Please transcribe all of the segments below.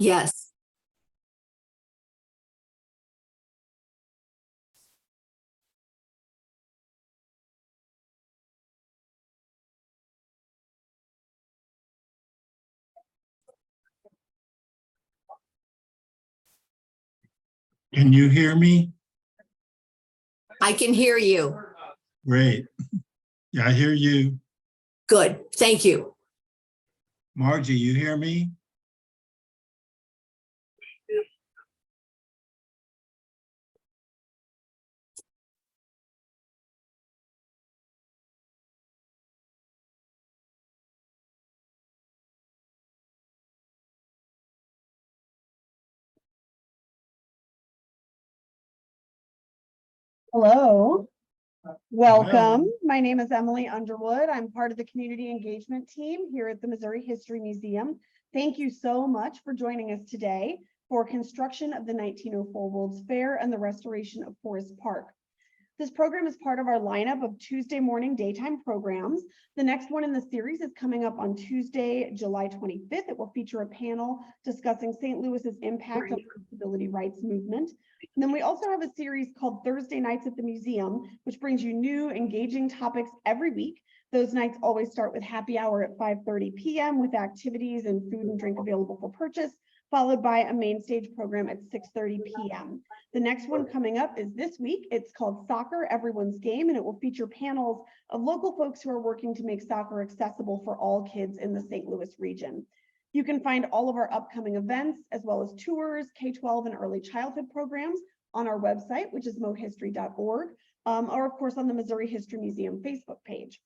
Yes. Can you hear me? I can hear you. Great. Yeah, I hear you. Good. Thank you. Margie, you hear me? Hello, welcome. Hello. My name is Emily Underwood. I'm part of the community engagement team here at the Missouri History Museum. Thank you so much for joining us today for construction of the 1904 World's Fair and the restoration of Forest Park. This program is part of our lineup of Tuesday morning daytime programs. The next one in the series is coming up on Tuesday, July 25th. It will feature a panel discussing St. Louis's impact on the disability rights movement. And then we also have a series called Thursday Nights at the Museum, which brings you new, engaging topics every week. Those nights always start with happy hour at 5:30 p.m. with activities and food and drink available for purchase, followed by a main stage program at 6:30 p.m. The next one coming up is this week. It's called Soccer, Everyone's Game, and it will feature panels of local folks who are working to make soccer accessible for all kids in the St. Louis region. You can find all of our upcoming events, as well as tours, K-12 and early childhood programs on our website, which is mohistory.org, or of course on the Missouri History Museum Facebook page.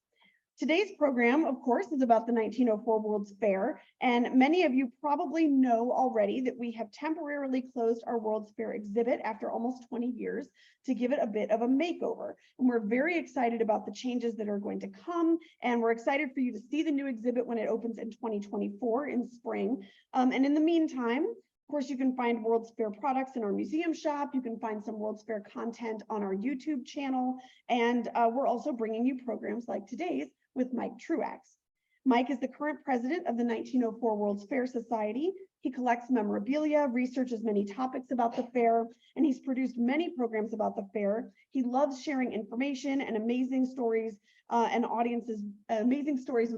Today's program, of course, is about the 1904 World's Fair, and many of you probably know already that we have temporarily closed our World's Fair exhibit after almost 20 years to give it a bit of a makeover. And we're very excited about the changes that are going to come, and we're excited for you to see the new exhibit when it opens in 2024 in spring. And in the meantime, of course, you can find World's Fair products in our museum shop. You can find some World's Fair content on our YouTube channel, and we're also bringing you programs like today's with Mike Truax. Mike is the current president of the 1904 World's Fair Society. He collects memorabilia, researches many topics about the fair, and he's produced many programs about the fair. He loves sharing information and amazing stories with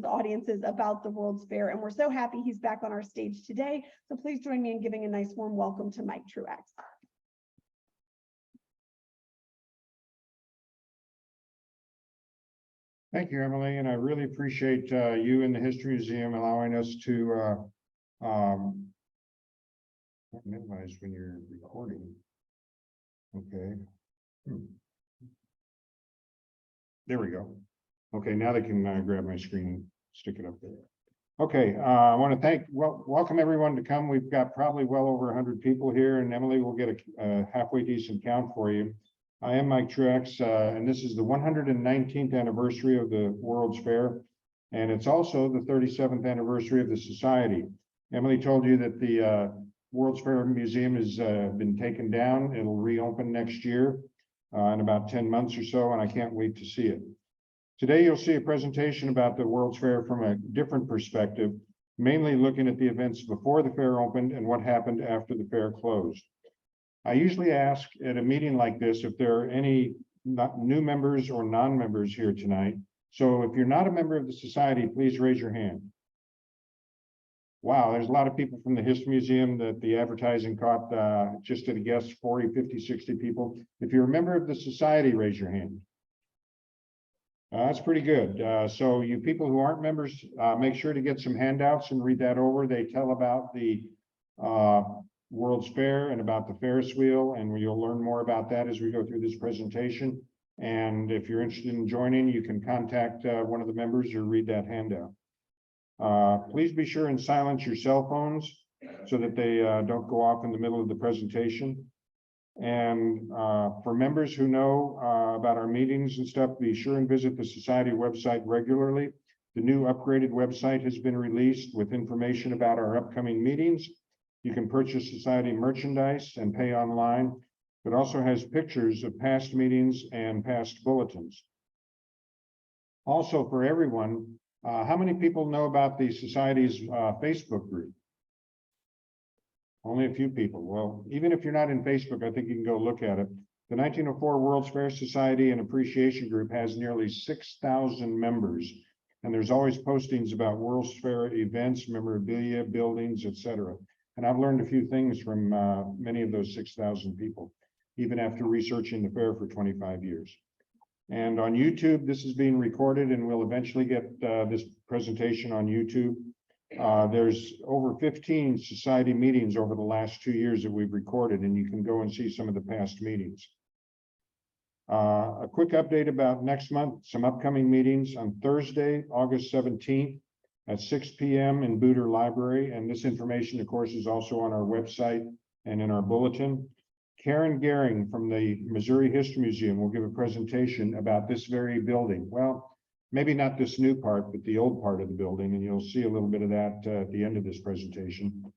audiences about the World's Fair. And we're so happy he's back on our stage today. So please join me in giving a nice warm welcome to Mike Truax. Thank you, Emily, and I really appreciate you and the History Museum allowing us to minimize when you're recording. Okay. There we go. Okay, now they can grab my screen and stick it up there. Okay, I want to welcome everyone to come. We've got probably well over 100 people here, and Emily will get a halfway decent count for you. I am Mike Truax, and this is the 119th anniversary of the World's Fair, and it's also the 37th anniversary of the Society. Emily told you that the World's Fair Museum has been taken down. It'll reopen next year in about 10 months or so, and I can't wait to see it. Today, you'll see a presentation about the World's Fair from a different perspective, mainly looking at the events before the fair opened and what happened after the fair closed. I usually ask at a meeting like this if there are any new members or non-members here tonight. So if you're not a member of the Society, please raise your hand. Wow, there's a lot of people from the History Museum that the advertising caught, just at a guess, 40, 50, 60 people. If you're a member of the Society, raise your hand. That's pretty good. So you people who aren't members, make sure to get some handouts and read that over. They tell about the World's Fair and about the Ferris Wheel, and you'll learn more about that as we go through this presentation. And if you're interested in joining, you can contact one of the members or read that handout. Please be sure and silence your cell phones so that they don't go off in the middle of the presentation. And for members who know about our meetings and stuff, be sure and visit the Society website regularly. The new upgraded website has been released with information about our upcoming meetings. You can purchase Society merchandise and pay online. It also has pictures of past meetings and past bulletins. Also, for everyone, how many people know about the Society's Facebook group? Only a few people. Well, even if you're not in Facebook, I think you can go look at it. The 1904 World's Fair Society and Appreciation Group has nearly 6,000 members. And there's always postings about World's Fair events, memorabilia, buildings, etc. And I've learned a few things from many of those 6,000 people, even after researching the fair for 25 years. And on YouTube, this is being recorded and we'll eventually get this presentation on YouTube. There's over 15 society meetings over the last 2 years that we've recorded, and you can go and see some of the past meetings. A quick update about next month, some upcoming meetings on Thursday, August 17th at 6 p.m. in Booter Library. And this information, of course, is also on our website and in our bulletin. Karen Gehring from the Missouri History Museum will give a presentation about this very building. Well, maybe not this new part, but the old part of the building. And you'll see a little bit of that at the end of this presentation.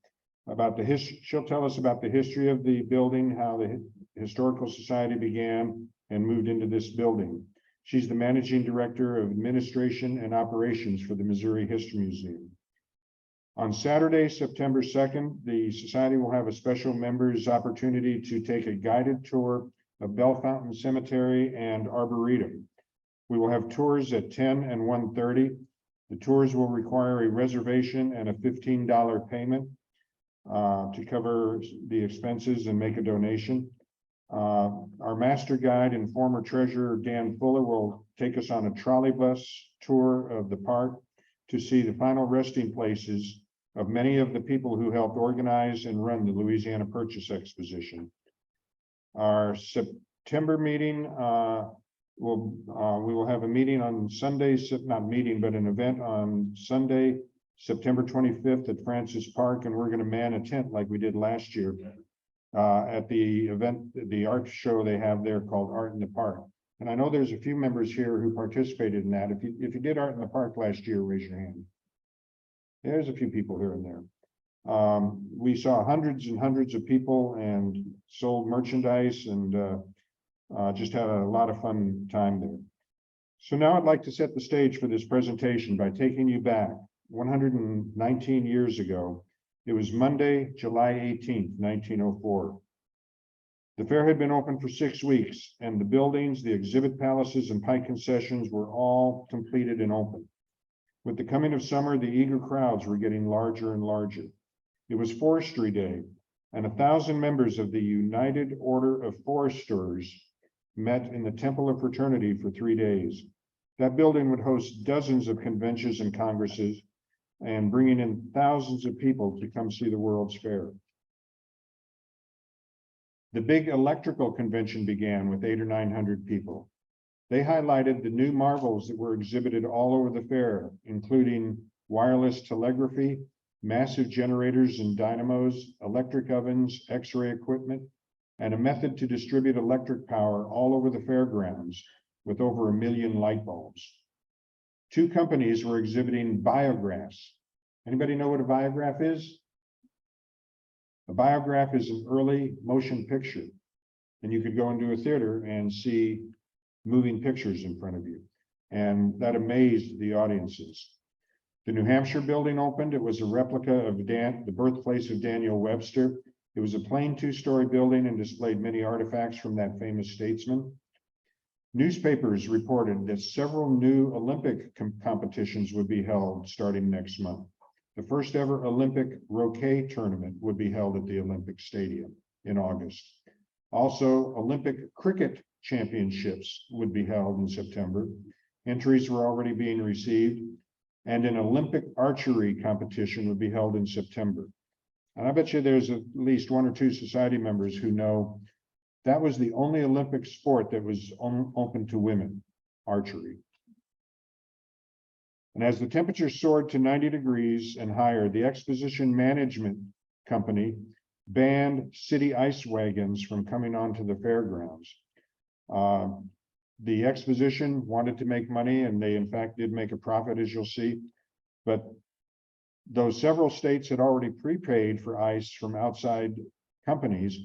About the history, she'll tell us about the history of the building, how the Historical Society began and moved into this building. She's the Managing Director of Administration and Operations for the Missouri History Museum. On Saturday, September 2nd, the Society will have a special members opportunity to take a guided tour of Bell Fountain Cemetery and Arboretum. We will have tours at 10 and 1:30. The tours will require a reservation and a $15 payment to cover the expenses and make a donation. Our master guide and former treasurer, Dan Fuller, will take us on a trolley bus tour of the park to see the final resting places of many of the people who helped organize and run the Louisiana Purchase Exposition. Our September meeting, we will have a meeting on Sunday, not meeting, but an event on Sunday, September 25th at Francis Park, and we're going to man a tent like we did last year at the event, the art show they have there called Art in the Park. And I know there's a few members here who participated in that. If you did Art in the Park last year, raise your hand. There's a few people here and there. We saw hundreds and hundreds of people and sold merchandise and just had a lot of fun time there. So now I'd like to set the stage for this presentation by taking you back 119 years ago. It was Monday, July 18th, 1904. The fair had been open for 6 weeks, and the buildings, the exhibit palaces, and pike concessions were all completed and open. With the coming of summer, the eager crowds were getting larger and larger. It was Forestry Day, and 1,000 members of the United Order of Foresters met in the Temple of Fraternity for 3 days. That building would host dozens of conventions and congresses, and bringing in thousands of people to come see the World's Fair. The big electrical convention began with 800 or 900 people. They highlighted the new marvels that were exhibited all over the fair, including wireless telegraphy, massive generators and dynamos, electric ovens, X-ray equipment, and a method to distribute electric power all over the fairgrounds with over 1 million light bulbs. 2 companies were exhibiting biographs. Anybody know what a biograph is? A biograph is an early motion picture, and you could go into a theater and see moving pictures in front of you, and that amazed the audiences. The New Hampshire building opened. It was a replica of the birthplace of Daniel Webster. It was a plain 2-story building and displayed many artifacts from that famous statesman. Newspapers reported that several new Olympic competitions would be held starting next month. The first ever Olympic croquet tournament would be held at the Olympic Stadium in August. Also, Olympic cricket championships would be held in September. Entries were already being received, and an Olympic archery competition would be held in September. And I bet you there's at least 1 or 2 society members who know that was the only Olympic sport that was open to women, archery. And as the temperature soared to 90 degrees and higher, the Exposition Management Company banned city ice wagons from coming onto the fairgrounds. The exposition wanted to make money, and they in fact did make a profit, as you'll see. But though several states had already prepaid for ice from outside companies,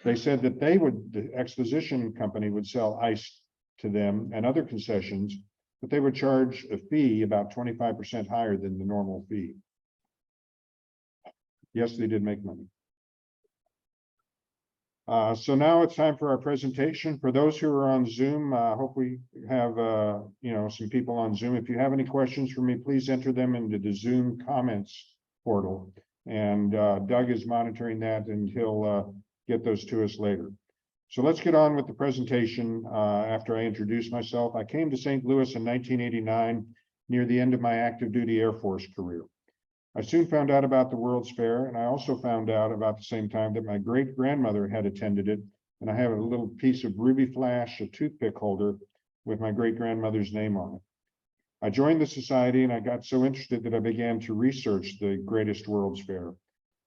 they said that the exposition company would sell ice to them and other concessions, but they would charge a fee about 25% higher than the normal fee. Yes, they did make money. So now it's time for our presentation. For those who are on Zoom, hope we have, some people on Zoom. If you have any questions for me, please enter them into the Zoom comments portal. And Doug is monitoring that and he'll get those to us later. So let's get on with the presentation after I introduce myself. I came to St. Louis in 1989, near the end of my active duty Air Force career. I soon found out about the World's Fair, and I also found out about the same time that my great-grandmother had attended it, and I have a little piece of Ruby Flash, a toothpick holder, with my great-grandmother's name on it. I joined the society, and I got so interested that I began to research the greatest World's Fair,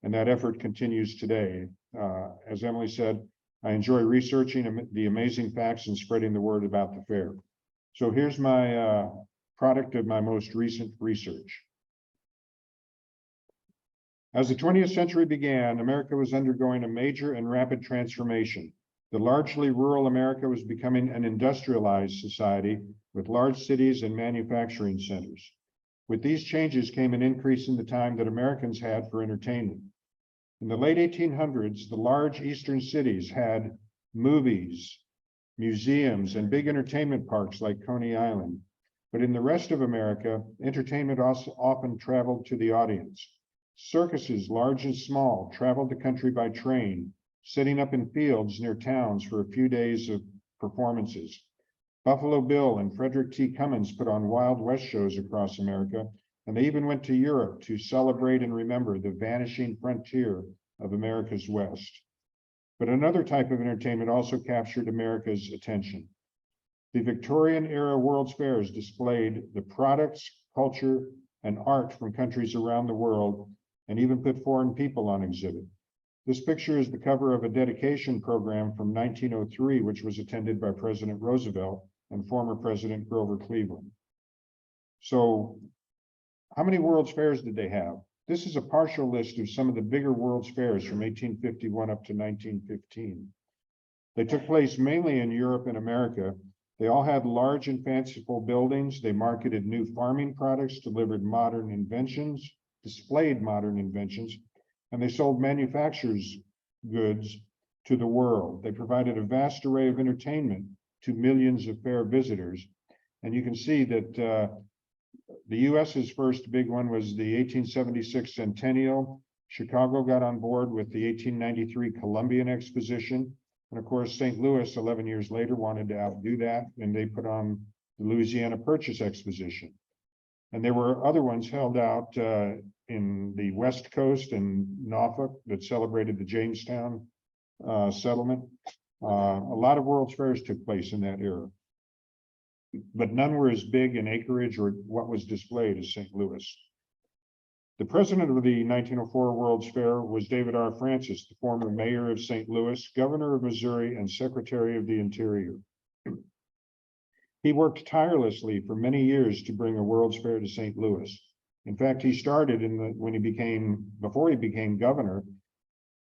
and that effort continues today. As Emily said, I enjoy researching the amazing facts and spreading the word about the fair. So here's my product of my most recent research. As the 20th century began, America was undergoing a major and rapid transformation. The largely rural America was becoming an industrialized society with large cities and manufacturing centers. With these changes came an increase in the time that Americans had for entertainment. In the late 1800s, the large eastern cities had movies, museums, and big entertainment parks like Coney Island. But in the rest of America, entertainment also often traveled to the audience. Circuses, large and small, traveled the country by train, setting up in fields near towns for a few days of performances. Buffalo Bill and Frederick T. Cummins put on Wild West shows across America, and they even went to Europe to celebrate and remember the vanishing frontier of America's West. But another type of entertainment also captured America's attention. The Victorian-era World's Fairs displayed the products, culture, and art from countries around the world, and even put foreign people on exhibit. This picture is the cover of a dedication program from 1903, which was attended by President Roosevelt and former President Grover Cleveland. So, how many World's Fairs did they have? This is a partial list of some of the bigger World's Fairs from 1851 up to 1915. They took place mainly in Europe and America. They all had large and fanciful buildings. They marketed new farming products, delivered modern inventions, displayed modern inventions, and they sold manufacturers' goods to the world. They provided a vast array of entertainment to millions of fair visitors. And you can see that the US's first big one was the 1876 Centennial. Chicago got on board with the 1893 Columbian Exposition. And of course, St. Louis, 11 years later, wanted to outdo that, and they put on the Louisiana Purchase Exposition. And there were other ones held out in the West Coast and Norfolk that celebrated the Jamestown settlement. A lot of World's Fairs took place in that era, but none were as big in acreage or what was displayed as St. Louis. The president of the 1904 World's Fair was David R. Francis, the former mayor of St. Louis, governor of Missouri, and secretary of the Interior. He worked tirelessly for many years to bring a World's Fair to St. Louis. In fact, he started before he became governor,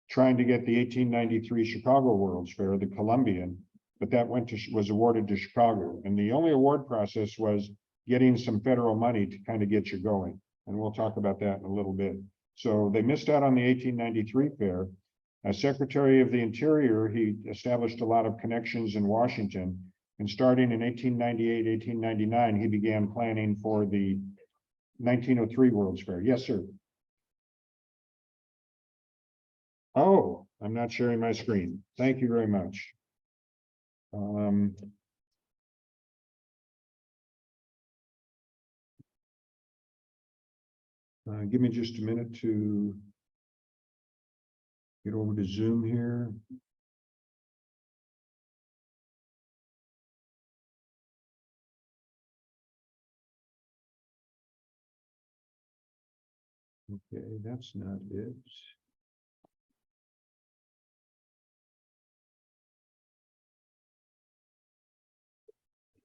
trying to get the 1893 Chicago World's Fair, the Columbian, but that was awarded to Chicago. And the only award process was getting some federal money to kind of get you going. And we'll talk about that in a little bit. So they missed out on the 1893 fair. As Secretary of the Interior, he established a lot of connections in Washington. And starting in 1898, 1899, he began planning for the 1903 World's Fair. Yes, sir. Oh, I'm not sharing my screen. Thank you very much. Give me just a minute to get over to Zoom here. Okay, that's not it.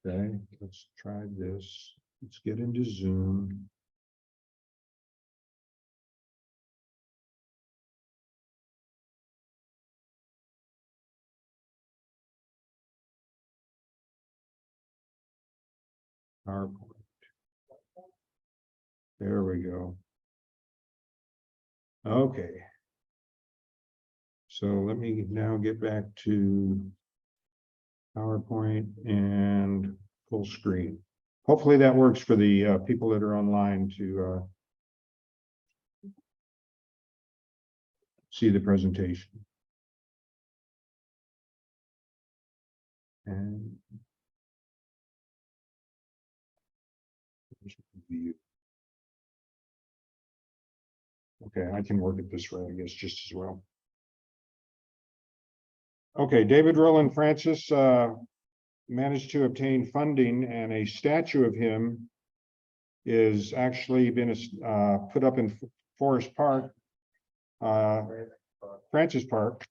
Okay, let's try this. Let's get into Zoom. PowerPoint. There we go. Okay. So let me now get back to PowerPoint and full screen. Hopefully that works for the people that are online to see the presentation. And view. Okay, I can work it this way, I guess, just as well. Okay, David Roland Francis managed to obtain funding, and a statue of him is actually been put up in Forest Park, Francis Park.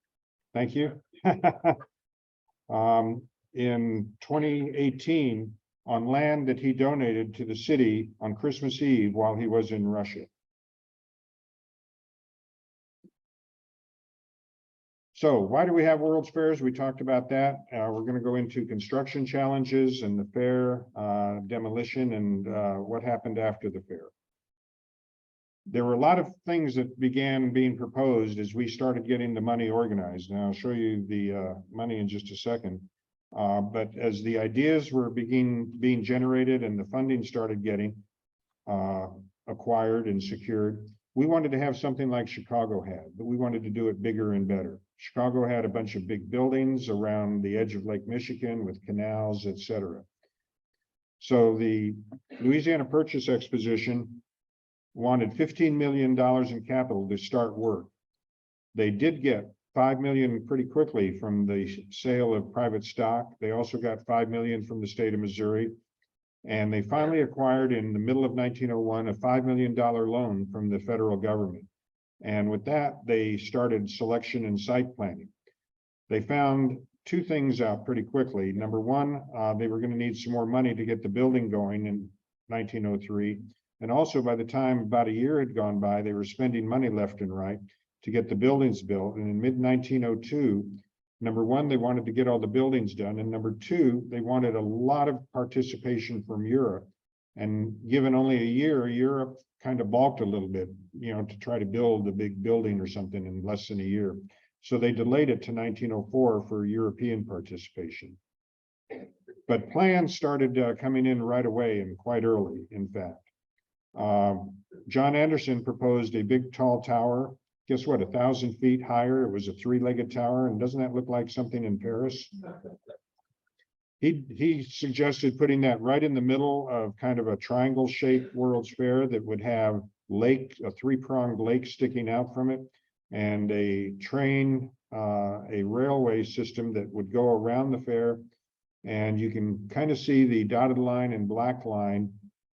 Thank you. In 2018, on land that he donated to the city on Christmas Eve while he was in Russia. So why do we have World's Fairs? We talked about that. We're going to go into construction challenges and the fair, demolition, and what happened after the fair. There were a lot of things that began being proposed as we started getting the money organized. And I'll show you the money in just a second. But as the ideas were being generated and the funding started getting acquired and secured, we wanted to have something like Chicago had, but we wanted to do it bigger and better. Chicago had a bunch of big buildings around the edge of Lake Michigan with canals, etc. So the Louisiana Purchase Exposition wanted $15 million in capital to start work. They did get $5 million pretty quickly from the sale of private stock. They also got $5 million from the state of Missouri. And they finally acquired in the middle of 1901 a $5 million loan from the federal government. And with that, they started selection and site planning. They found two things out pretty quickly. Number one, they were going to need some more money to get the building going in 1903. And also by the time about a year had gone by, they were spending money left and right to get the buildings built. And in mid-1902, number one, they wanted to get all the buildings done. And number two, they wanted a lot of participation from Europe. And given only a year, Europe kind of balked a little bit, to try to build a big building or something in less than a year. So they delayed it to 1904 for European participation. But plans started coming in right away and quite early, in fact. John Anderson proposed a big tall tower. Guess what? 1,000 feet higher. It was a three-legged tower. And doesn't that look like something in Paris? He suggested putting that right in the middle of kind of a triangle-shaped World's Fair that would have a three-pronged lake sticking out from it, and a train, a railway system that would go around the fair. And you can kind of see the dotted line and black line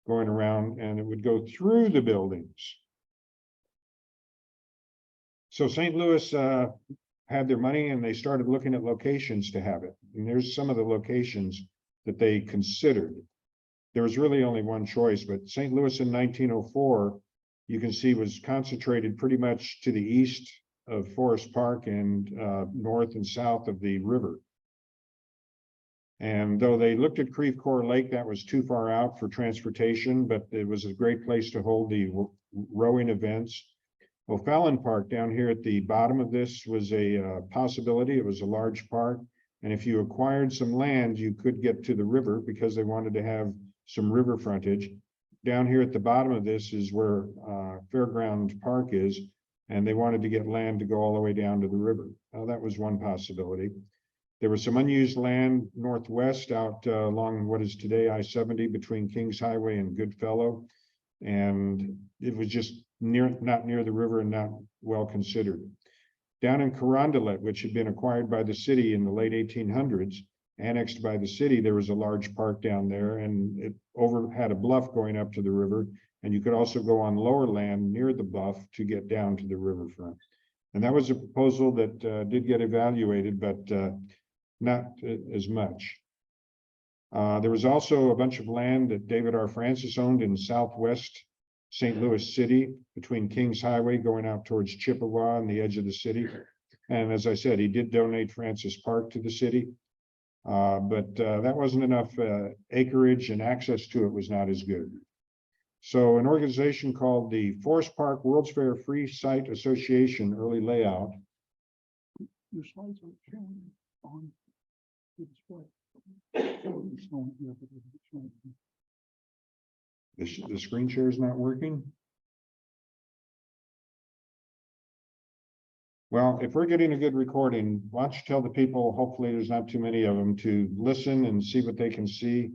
going around, and it would go through the buildings. So St. Louis had their money, and they started looking at locations to have it. And there's some of the locations that they considered. There was really only one choice, but St. Louis in 1904, you can see, was concentrated pretty much to the east of Forest Park and north and south of the river. And though they looked at Creve Coeur Lake, that was too far out for transportation, but it was a great place to hold the rowing events. O'Fallon Park down here at the bottom of this was a possibility. It was a large park. And if you acquired some land, you could get to the river because they wanted to have some river frontage. Down here at the bottom of this is where Fairground Park is, and they wanted to get land to go all the way down to the river. That was one possibility. There was some unused land northwest out along what is today I-70 between Kings Highway and Goodfellow. And it was just not near the river and not well considered. Down in Carondelet, which had been acquired by the city in the late 1800s, annexed by the city, there was a large park down there, and it had a bluff going up to the river. And you could also go on lower land near the bluff to get down to the riverfront. And that was a proposal that did get evaluated, but not as much. There was also a bunch of land that David R. Francis owned in southwest St. Louis City between Kings Highway going out towards Chippewa and the edge of the city. And as I said, he did donate Francis Park to the city, but that wasn't enough acreage, and access to it was not as good. So an organization called the Forest Park World's Fair Free Site Association Early Layout Your slides aren't showing on the display. It's showing here, but it's showing here. The screen share is not working. Well, if we're getting a good recording, why don't you tell the people, hopefully there's not too many of them, to listen and see what they can see.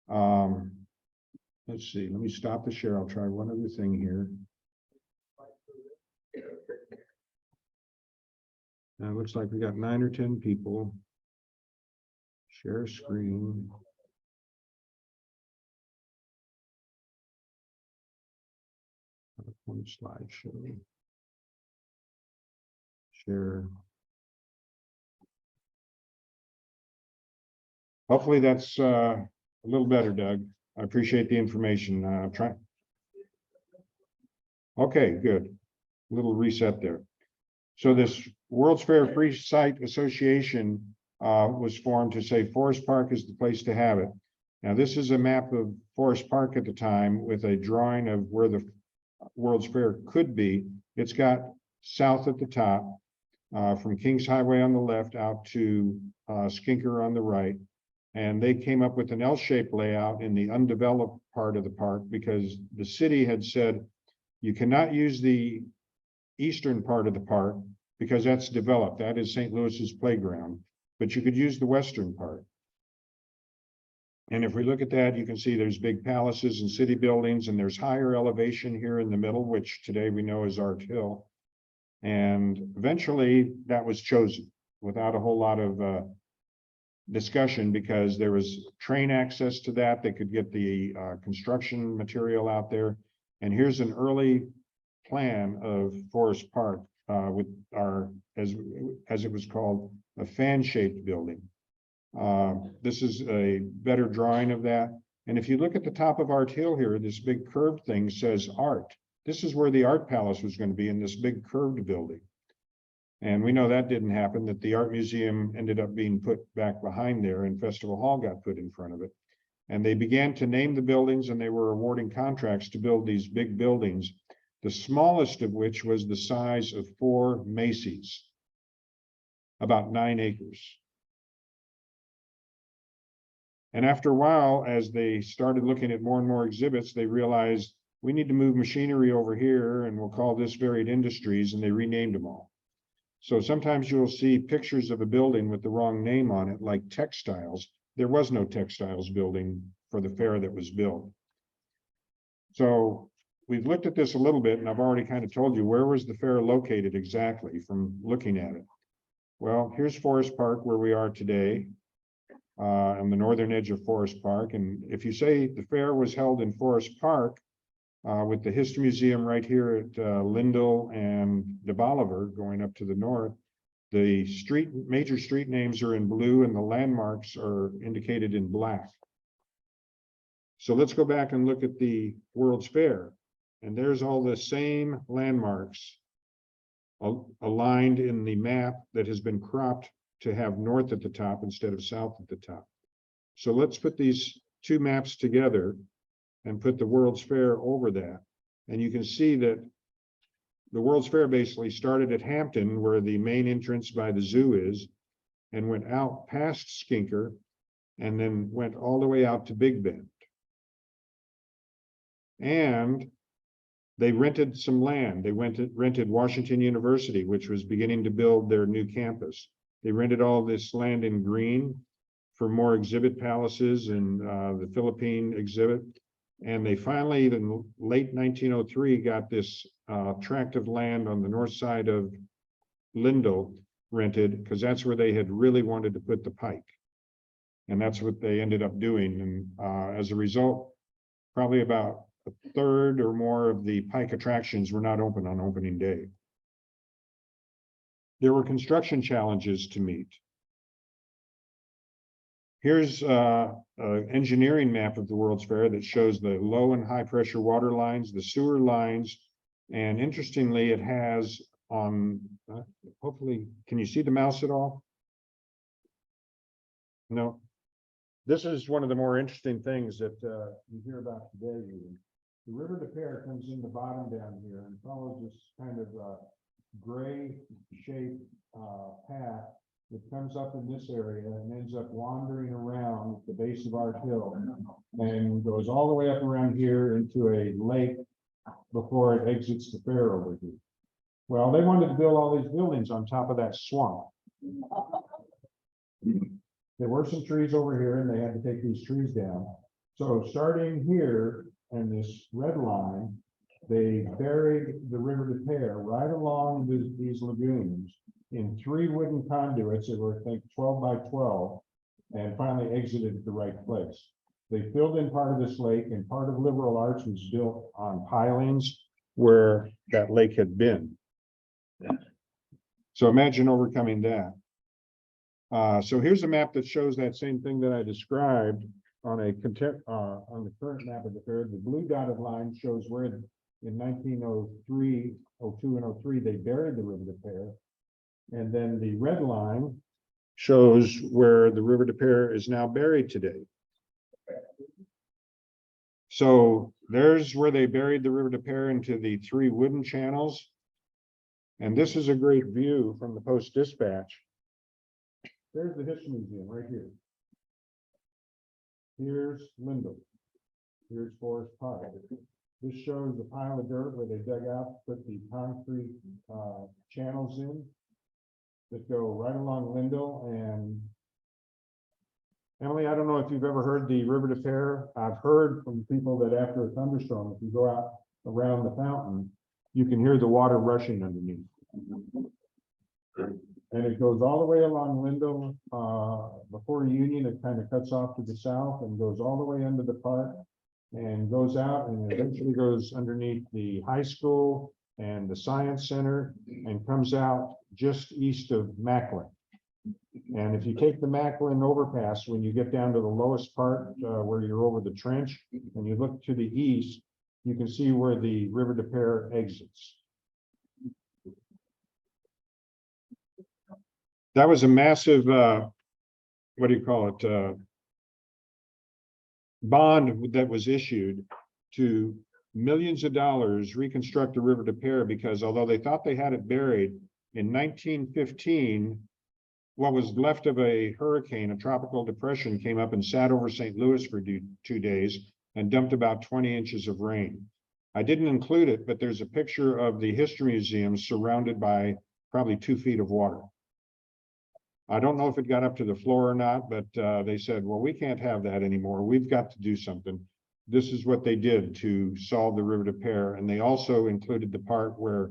Let's see, let me stop the share. I'll try one other thing here. Now it looks like we got 9 or 10 people. Share screen. One slideshow. Share. Hopefully that's a little better, Doug. I appreciate the information. Try. Okay, good. Little reset there. So this World's Fair Free Site Association was formed to say Forest Park is the place to have it. Now, this is a map of Forest Park at the time with a drawing of where the World's Fair could be. It's got south at the top, from Kings Highway on the left out to Skinker on the right. And they came up with an L-shaped layout in the undeveloped part of the park because the city had said you cannot use the eastern part of the park because that's developed. That is St. Louis's playground, but you could use the western part. And if we look at that, you can see there's big palaces and city buildings, and there's higher elevation here in the middle, which today we know is Art Hill. And eventually that was chosen without a whole lot of discussion because there was train access to that. They could get the construction material out there. And here's an early plan of Forest Park with our, as it was called, a fan-shaped building. This is a better drawing of that. And if you look at the top of Art Hill here, this big curved thing says art. This is where the art palace was going to be, in this big curved building. And we know that didn't happen, that the art museum ended up being put back behind there and Festival Hall got put in front of it. And they began to name the buildings, and they were awarding contracts to build these big buildings, the smallest of which was the size of 4 Macy's, about 9 acres. And after a while, as they started looking at more and more exhibits, they realized we need to move machinery over here, and we'll call this Varied Industries, and they renamed them all. So sometimes you'll see pictures of a building with the wrong name on it, like textiles. There was no textiles building for the fair that was built. So we've looked at this a little bit, and I've already kind of told you where was the fair located exactly from looking at it. Well, here's Forest Park where we are today, on the northern edge of Forest Park. And if you say the fair was held in Forest Park, with the History Museum right here at Lindell and de Bolivar going up to the north, the major street names are in blue and the landmarks are indicated in black. So let's go back and look at the World's Fair. And there's all the same landmarks aligned in the map that has been cropped to have north at the top instead of south at the top. So let's put these 2 maps together and put the World's Fair over that. And you can see that the World's Fair basically started at Hampton, where the main entrance by the zoo is, and went out past Skinker, and then went all the way out to Big Bend. And they rented some land. They rented Washington University, which was beginning to build their new campus. They rented all this land in green for more exhibit palaces and the Philippine exhibit. And they finally, in late 1903, got this tract of land on the north side of Lindell rented, because that's where they had really wanted to put the pike. And that's what they ended up doing. And as a result, probably about a third or more of the pike attractions were not open on opening day. There were construction challenges to meet. Here's an engineering map of the World's Fair that shows the low and high pressure water lines, the sewer lines, and interestingly, it has on, hopefully, can you see the mouse at all? No. This is one of the more interesting things that you hear about today. The River de Pere comes in the bottom down here and follows this kind of gray shaped path comes up in this area and ends up wandering around the base of our hill and goes all the way up around here into a lake before it exits the fair over here. Well, they wanted to build all these buildings on top of that swamp. There were some trees over here and they had to take these trees down. So starting here and this red line, they buried the River de Pere right along these lagoons in 3 wooden conduits that were, I think, 12 by 12, and finally exited at the right place. They filled in part of this lake, and part of Liberal Arts was built on pilings where that lake had been. So imagine overcoming that. So here's a map that shows that same thing that I described on on the current map of the fair. The blue dotted line shows where in 1903, 02 and 03, they buried the River de Pere. And then the red line shows where the River de Pere is now buried today. So there's where they buried the River de Pere into the 3 wooden channels. And this is a great view from the Post-Dispatch. There's the History Museum right here. Here's Lindell. Here's Forest Park. This shows the pile of dirt where they dug out, put the concrete channels in that go right along Lindell. And Emily, I don't know if you've ever heard the River de Pere. I've heard from people that after a thunderstorm, if you go out around the fountain, you can hear the water rushing underneath. And it goes all the way along Lindell before Union. It kind of cuts off to the south and goes all the way into the park and goes out and eventually goes underneath the high school and the science center and comes out just east of Macklin. And if you take the Macklin overpass, when you get down to the lowest part where you're over the trench and you look to the east, you can see where the River de Pere exits. That was a massive, what do you call it? Bond that was issued to millions of dollars reconstruct the River de Pere, because although they thought they had it buried in 1915, what was left of a hurricane, a tropical depression, came up and sat over St. Louis for 2 days and dumped about 20 inches of rain. I didn't include it, but there's a picture of the History Museum surrounded by probably 2 feet of water. I don't know if it got up to the floor or not, but they said, well, we can't have that anymore. We've got to do something. This is what they did to solve the River de Pere. And they also included the part where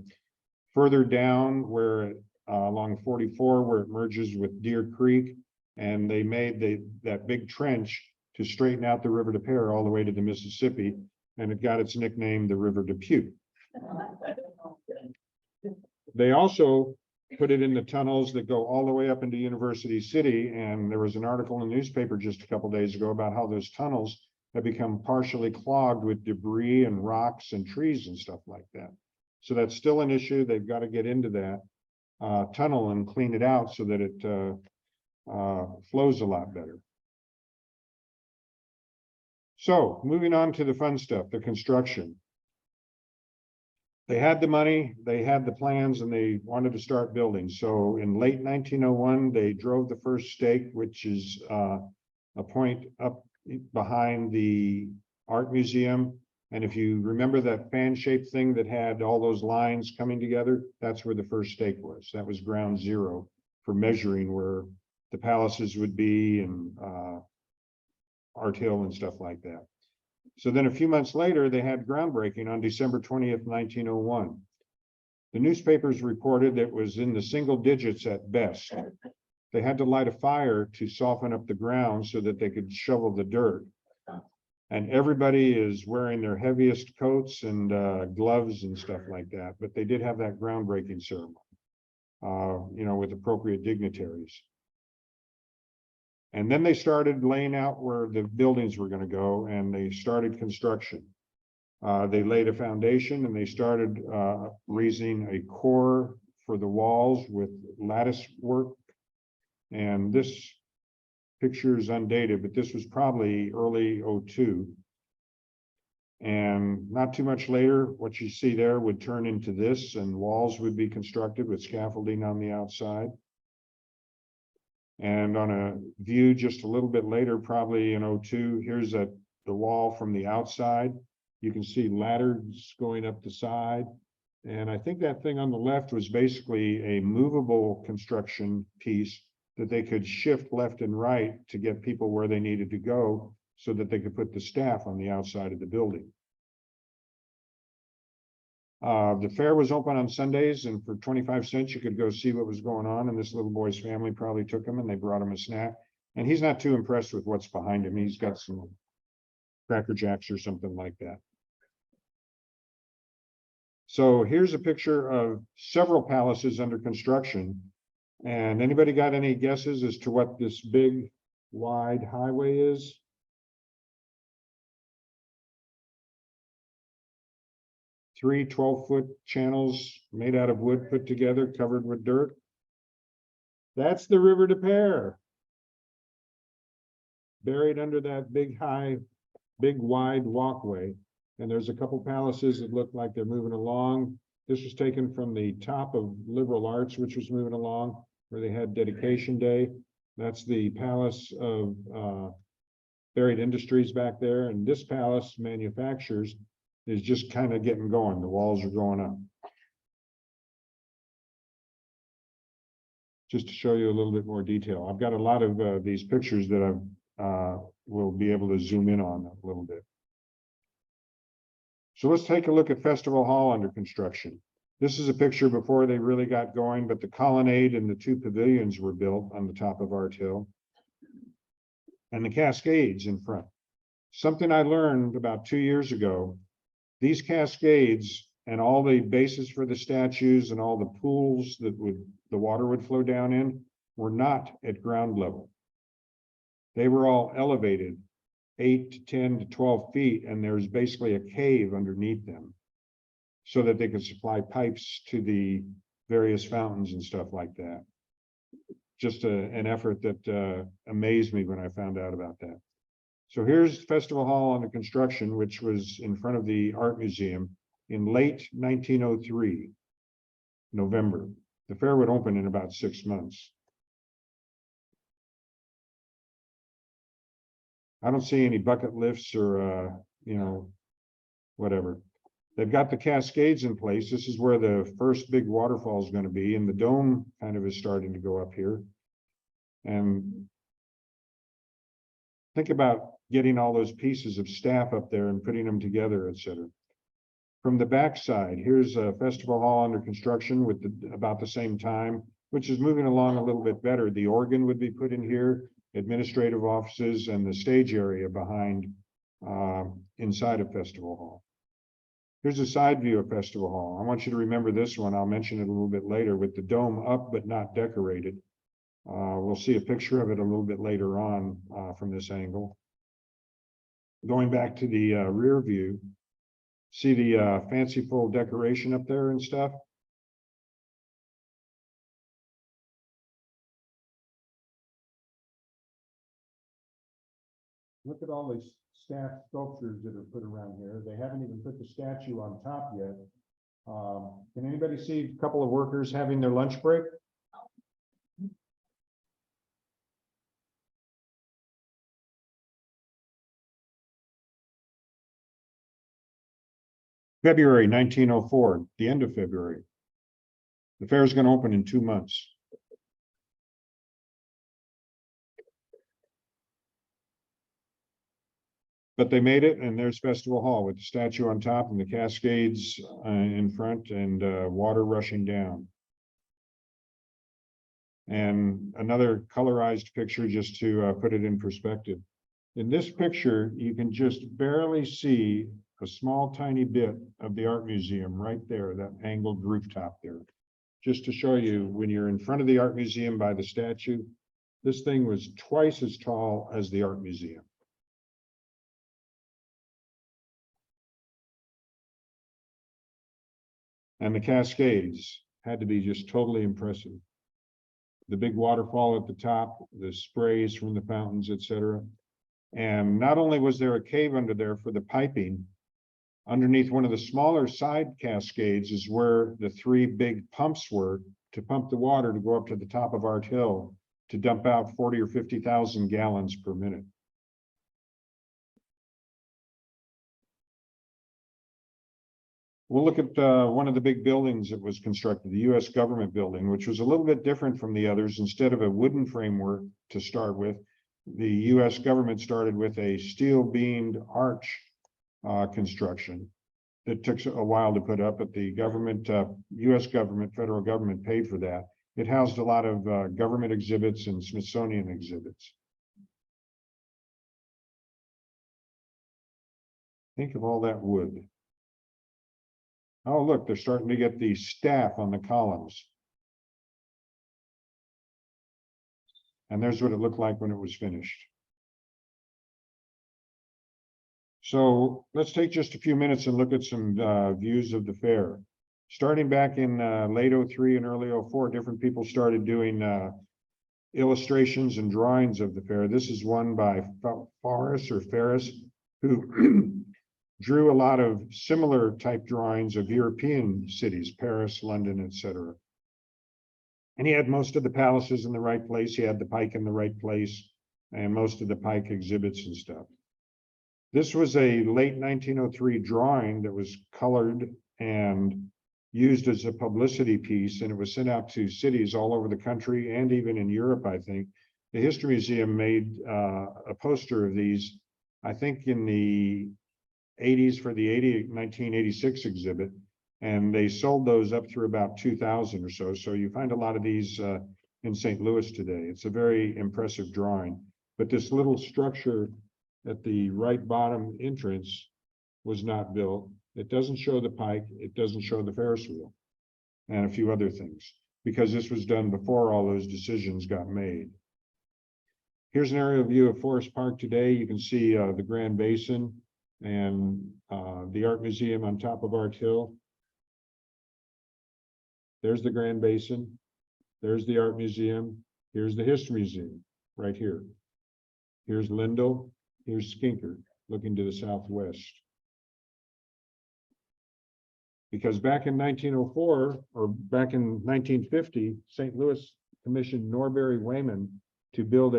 further down, where along 44, where it merges with Deer Creek, and they made that big trench to straighten out the River de Pere all the way to the Mississippi, and it got its nickname, the River Depute. They also put it in the tunnels that go all the way up into University City. And there was an article in the newspaper just a couple days ago about how those tunnels have become partially clogged with debris and rocks and trees and stuff like that. So that's still an issue. They've got to get into that tunnel and clean it out so that it flows a lot better. So moving on to the fun stuff, the construction. They had the money, they had the plans, and they wanted to start building. So in late 1901, they drove the first stake, which is a point up behind the art museum. And if you remember that fan-shaped thing that had all those lines coming together, that's where the first stake was. That was ground zero for measuring where the palaces would be and Art Hill and stuff like that. So then a few months later, they had groundbreaking on December 20th, 1901. The newspapers reported it was in the single digits at best. They had to light a fire to soften up the ground so that they could shovel the dirt. And everybody is wearing their heaviest coats and gloves and stuff like that. But they did have that groundbreaking ceremony, with appropriate dignitaries. And then they started laying out where the buildings were going to go, and they started construction. They laid a foundation and they started raising a core for the walls with lattice work. And this picture is undated, but this was probably early 02. And not too much later, what you see there would turn into this, and walls would be constructed with scaffolding on the outside. And on a view just a little bit later, probably in '02, here's the wall from the outside. You can see ladders going up the side. And I think that thing on the left was basically a movable construction piece that they could shift left and right to get people where they needed to go so that they could put the staff on the outside of the building. The fair was open on Sundays, and for 25 cents, you could go see what was going on. And this little boy's family probably took him and they brought him a snack. And he's not too impressed with what's behind him. He's got some Cracker Jacks or something like that. So here's a picture of several palaces under construction. And anybody got any guesses as to what this big, wide highway is? Three 12-foot channels made out of wood put together, covered with dirt. That's the River de Pere. Buried under that big wide walkway. And there's a couple palaces that look like they're moving along. This was taken from the top of Liberal Arts, which was moving along, where they had dedication day. That's the Palace of Buried Industries back there. And this palace, Manufactures, is just kind of getting going. The walls are going up. Just to show you a little bit more detail. I've got a lot of these pictures that I will be able to zoom in on a little bit. So let's take a look at Festival Hall under construction. This is a picture before they really got going, but the colonnade and the two pavilions were built on the top of Art Hill. And the Cascades in front. Something I learned about 2 years ago, these Cascades and all the bases for the statues and all the pools that the water would flow down in were not at ground level. They were all elevated 8 to 10 to 12 feet, and there's basically a cave underneath them so that they could supply pipes to the various fountains and stuff like that. Just an effort that amazed me when I found out about that. So here's Festival Hall under construction, which was in front of the Art Museum in late 1903, November. The fair would open in about 6 months. I don't see any bucket lifts or, whatever. They've got the Cascades in place. This is where the first big waterfall is going to be, and the dome kind of is starting to go up here. And think about getting all those pieces of staff up there and putting them together, et cetera. From the backside, here's a Festival Hall under construction with about the same time, which is moving along a little bit better. The organ would be put in here, administrative offices, and the stage area behind inside of Festival Hall. Here's a side view of Festival Hall. I want you to remember this one. I'll mention it a little bit later with the dome up but not decorated. We'll see a picture of it a little bit later on from this angle. Going back to the rear view, see the fanciful decoration up there and stuff? Look at all these staff sculptures that are put around here. They haven't even put the statue on top yet. Can anybody see a couple of workers having their lunch break? February 1904, the end of February. The fair is going to open in 2 months. But they made it, and there's Festival Hall with the statue on top and the Cascades in front and water rushing down. And another colorized picture just to put it in perspective. In this picture, you can just barely see a small tiny bit of the Art Museum right there, that angled rooftop there. Just to show you, when you're in front of the Art Museum by the statue, this thing was twice as tall as the Art Museum. And the Cascades had to be just totally impressive. The big waterfall at the top, the sprays from the fountains, etc. And not only was there a cave under there for the piping, underneath one of the smaller side cascades is where the 3 big pumps were to pump the water to go up to the top of Art Hill to dump out 40 or 50,000 gallons per minute. We'll look at one of the big buildings that was constructed, the U.S. government building, which was a little bit different from the others. Instead of a wooden framework to start with, the U.S. government started with a steel beamed arch construction that took a while to put up, but the government, U.S. government, federal government paid for that. It housed a lot of government exhibits and Smithsonian exhibits. Think of all that wood. Oh, look, they're starting to get the staff on the columns. And there's what it looked like when it was finished. So let's take just a few minutes and look at some views of the fair. Starting back in late '03 and early '04, different people started doing illustrations and drawings of the fair. This is one by Ferris, who drew a lot of similar type drawings of European cities, Paris, London, etc. And he had most of the palaces in the right place. He had the pike in the right place and most of the pike exhibits and stuff. This was a late 1903 drawing that was colored and used as a publicity piece, and it was sent out to cities all over the country and even in Europe, I think. The History Museum made a poster of these, I think in the 80s for the 1986 exhibit, and they sold those up through about 2000 or so. So you find a lot of these in St. Louis today. It's a very impressive drawing, but this little structure at the right bottom entrance was not built. It doesn't show the pike, it doesn't show the Ferris wheel, and a few other things, because this was done before all those decisions got made. Here's an aerial view of Forest Park today. You can see the Grand Basin and the Art Museum on top of Art Hill. There's the Grand Basin. There's the Art Museum. Here's the History Museum right here. Here's Lindell. Here's Skinker looking to the southwest. Because back in 1904 or back in 1950, St. Louis commissioned Norbury Wayman to build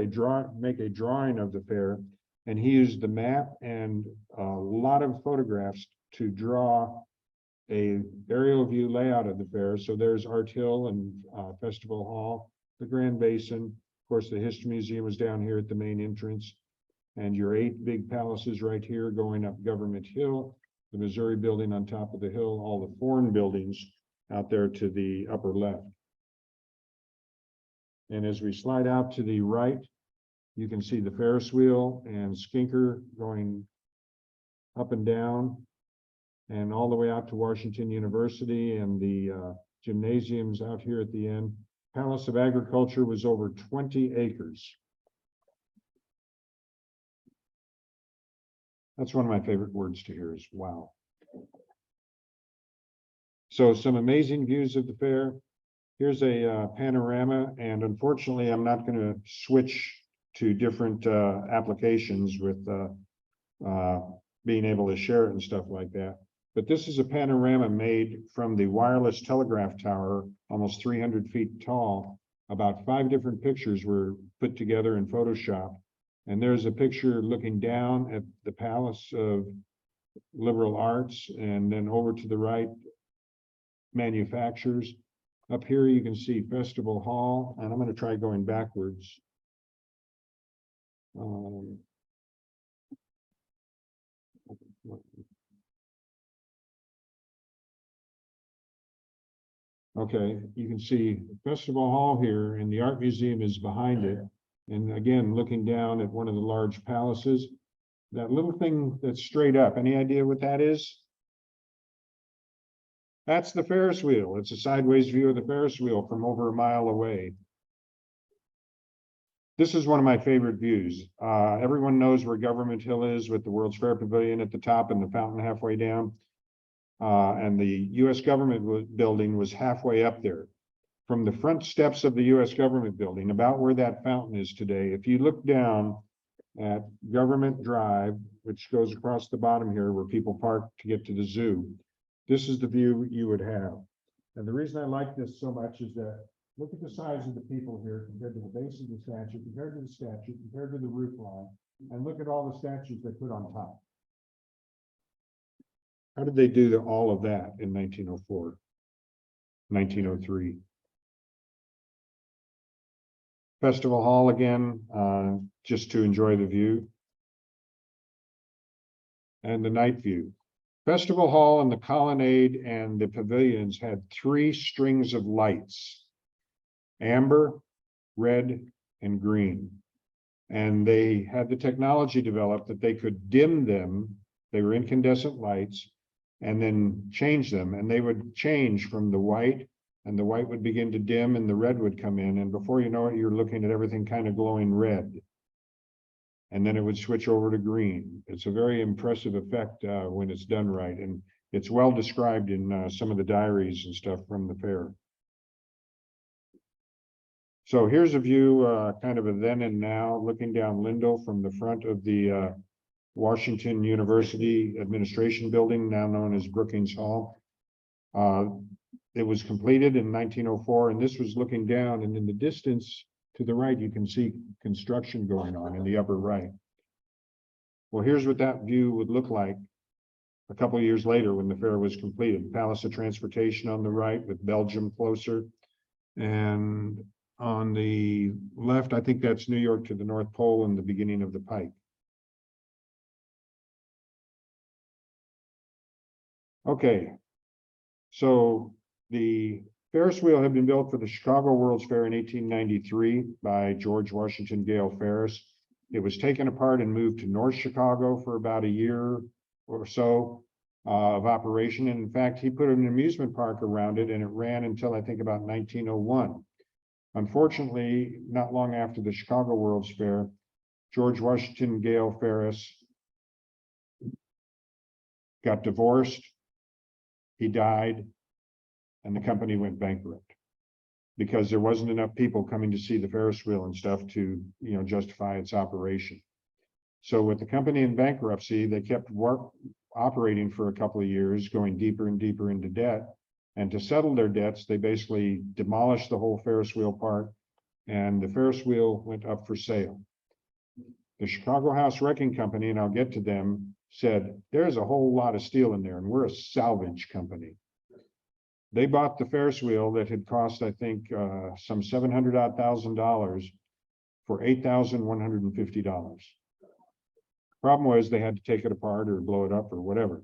make a drawing of the fair, and he used the map and a lot of photographs to draw a aerial view layout of the fair. So there's Art Hill and Festival Hall, the Grand Basin. Of course, the History Museum is down here at the main entrance, and your 8 big palaces right here going up Government Hill, the Missouri building on top of the hill, all the foreign buildings out there to the upper left. And as we slide out to the right, you can see the Ferris wheel and Skinker going up and down and all the way out to Washington University and the gymnasiums out here at the end. Palace of Agriculture was over 20 acres. That's one of my favorite words to hear is wow. So some amazing views of the fair. Here's a panorama, and unfortunately, I'm not going to switch to different applications with being able to share it and stuff like that. But this is a panorama made from the wireless telegraph tower, almost 300 feet tall. About 5 different pictures were put together in Photoshop. And there's a picture looking down at the Palace of Liberal Arts, and then over to the right, manufacturers. Up here, you can see Festival Hall, and I'm going to try going backwards. Okay, you can see Festival Hall here, and the Art Museum is behind it. And again, looking down at one of the large palaces, that little thing that's straight up, any idea what that is? That's the Ferris wheel. It's a sideways view of the Ferris wheel from over a mile away. This is one of my favorite views. Everyone knows where Government Hill is with the World's Fair Pavilion at the top and the fountain halfway down. And the U.S. government building was halfway up there. From the front steps of the U.S. government building, about where that fountain is today, if you look down at Government Drive, which goes across the bottom here where people park to get to the zoo, this is the view you would have. And the reason I like this so much is that Look at the size of the people here compared to the base of the statue, compared to the statue, compared to the roof line, and look at all the statues they put on top. How did they do all of that in 1904, 1903? Festival Hall again, just to enjoy the view. And the night view. Festival Hall and the colonnade and the pavilions had 3 strings of lights: amber, red, and green. And they had the technology developed that they could dim them. They were incandescent lights, and then change them. And they would change from the white, and the white would begin to dim and the red would come in. And before you know it, you're looking at everything kind of glowing red. And then it would switch over to green. It's a very impressive effect when it's done right. And it's well described in some of the diaries and stuff from the fair. So here's a view, kind of a then and now, looking down Lindell from the front of the Washington University Administration Building, now known as Brookings Hall. It was completed in 1904, and this was looking down, and in the distance to the right, you can see construction going on in the upper right. Well, here's what that view would look like a couple of years later when the fair was completed. Palace of Transportation on the right with Belgium closer. And on the left, I think that's New York to the North Pole and the beginning of the Pike. Okay, so the Ferris wheel had been built for the Chicago World's Fair in 1893 by George Washington Gale Ferris. It was taken apart and moved to North Chicago for about a year or so of operation. And in fact, he put an amusement park around it, and it ran until I think about 1901. Unfortunately, not long after the Chicago World's Fair, George Washington Gale Ferris got divorced, he died, and the company went bankrupt because there wasn't enough people coming to see the Ferris wheel and stuff to, justify its operation. So with the company in bankruptcy, they kept operating for a couple of years, going deeper and deeper into debt. And to settle their debts, they basically demolished the whole Ferris wheel park, and the Ferris wheel went up for sale. The Chicago House Wrecking Company, and I'll get to them, said, there's a whole lot of steel in there, and we're a salvage company. They bought the Ferris wheel that had cost, I think, some $700,000 for $8,150. Problem was they had to take it apart or blow it up or whatever.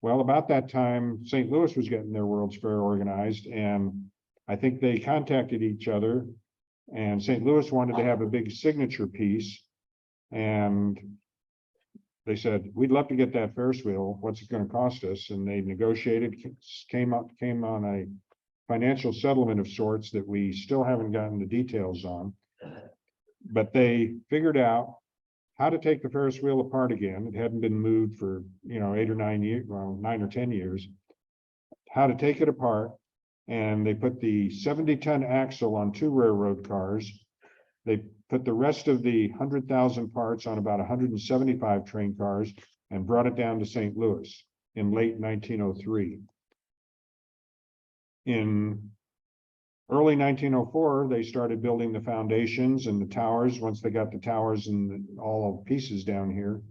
Well, about that time, St. Louis was getting their World's Fair organized, and I think they contacted each other, and St. Louis wanted to have a big signature piece, and they said, we'd love to get that Ferris wheel. What's it going to cost us? And they negotiated, came on a financial settlement of sorts that we still haven't gotten the details on. But they figured out how to take the Ferris wheel apart again. It hadn't been moved for 8 or 9 years, well, 9 or 10 years. How to take it apart, and they put the 70-ton axle on 2 railroad cars. They put the rest of the 100,000 parts on about 175 train cars and brought it down to St. Louis in late 1903. In early 1904, they started building the foundations and the towers. Once they got the towers and all pieces down here,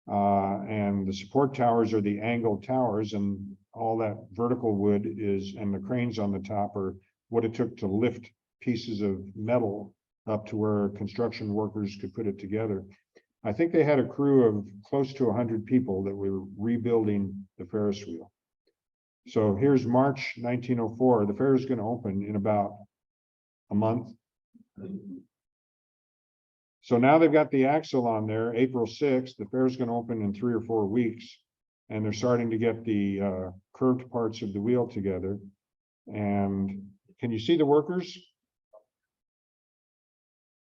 and the support towers are the angled towers, and all that vertical wood is, and the cranes on the top are what it took to lift pieces of metal up to where construction workers could put it together. I think they had a crew of close to 100 people that were rebuilding the Ferris wheel. So here's March 1904. The fair is going to open in about a month. So now they've got the axle on there, April 6th. The fair is going to open in 3 or 4 weeks, and they're starting to get the curved parts of the wheel together. And can you see the workers?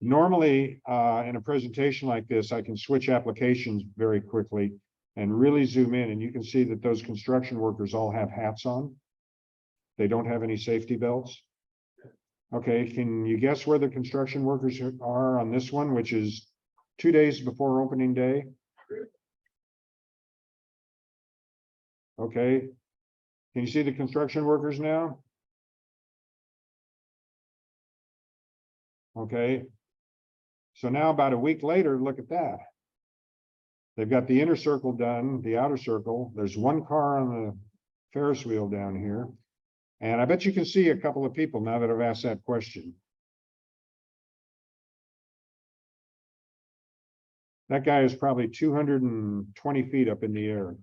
Normally, in a presentation like this, I can switch applications very quickly and really zoom in, and you can see that those construction workers all have hats on. They don't have any safety belts. Okay, can you guess where the construction workers are on this one, which is 2 days before opening day? Okay, can you see the construction workers now? Okay. So now about a week later, look at that. They've got the inner circle done, the outer circle. There's one car on the Ferris wheel down here. And I bet you can see a couple of people now that I've asked that question. That guy is probably 220 feet up in the air.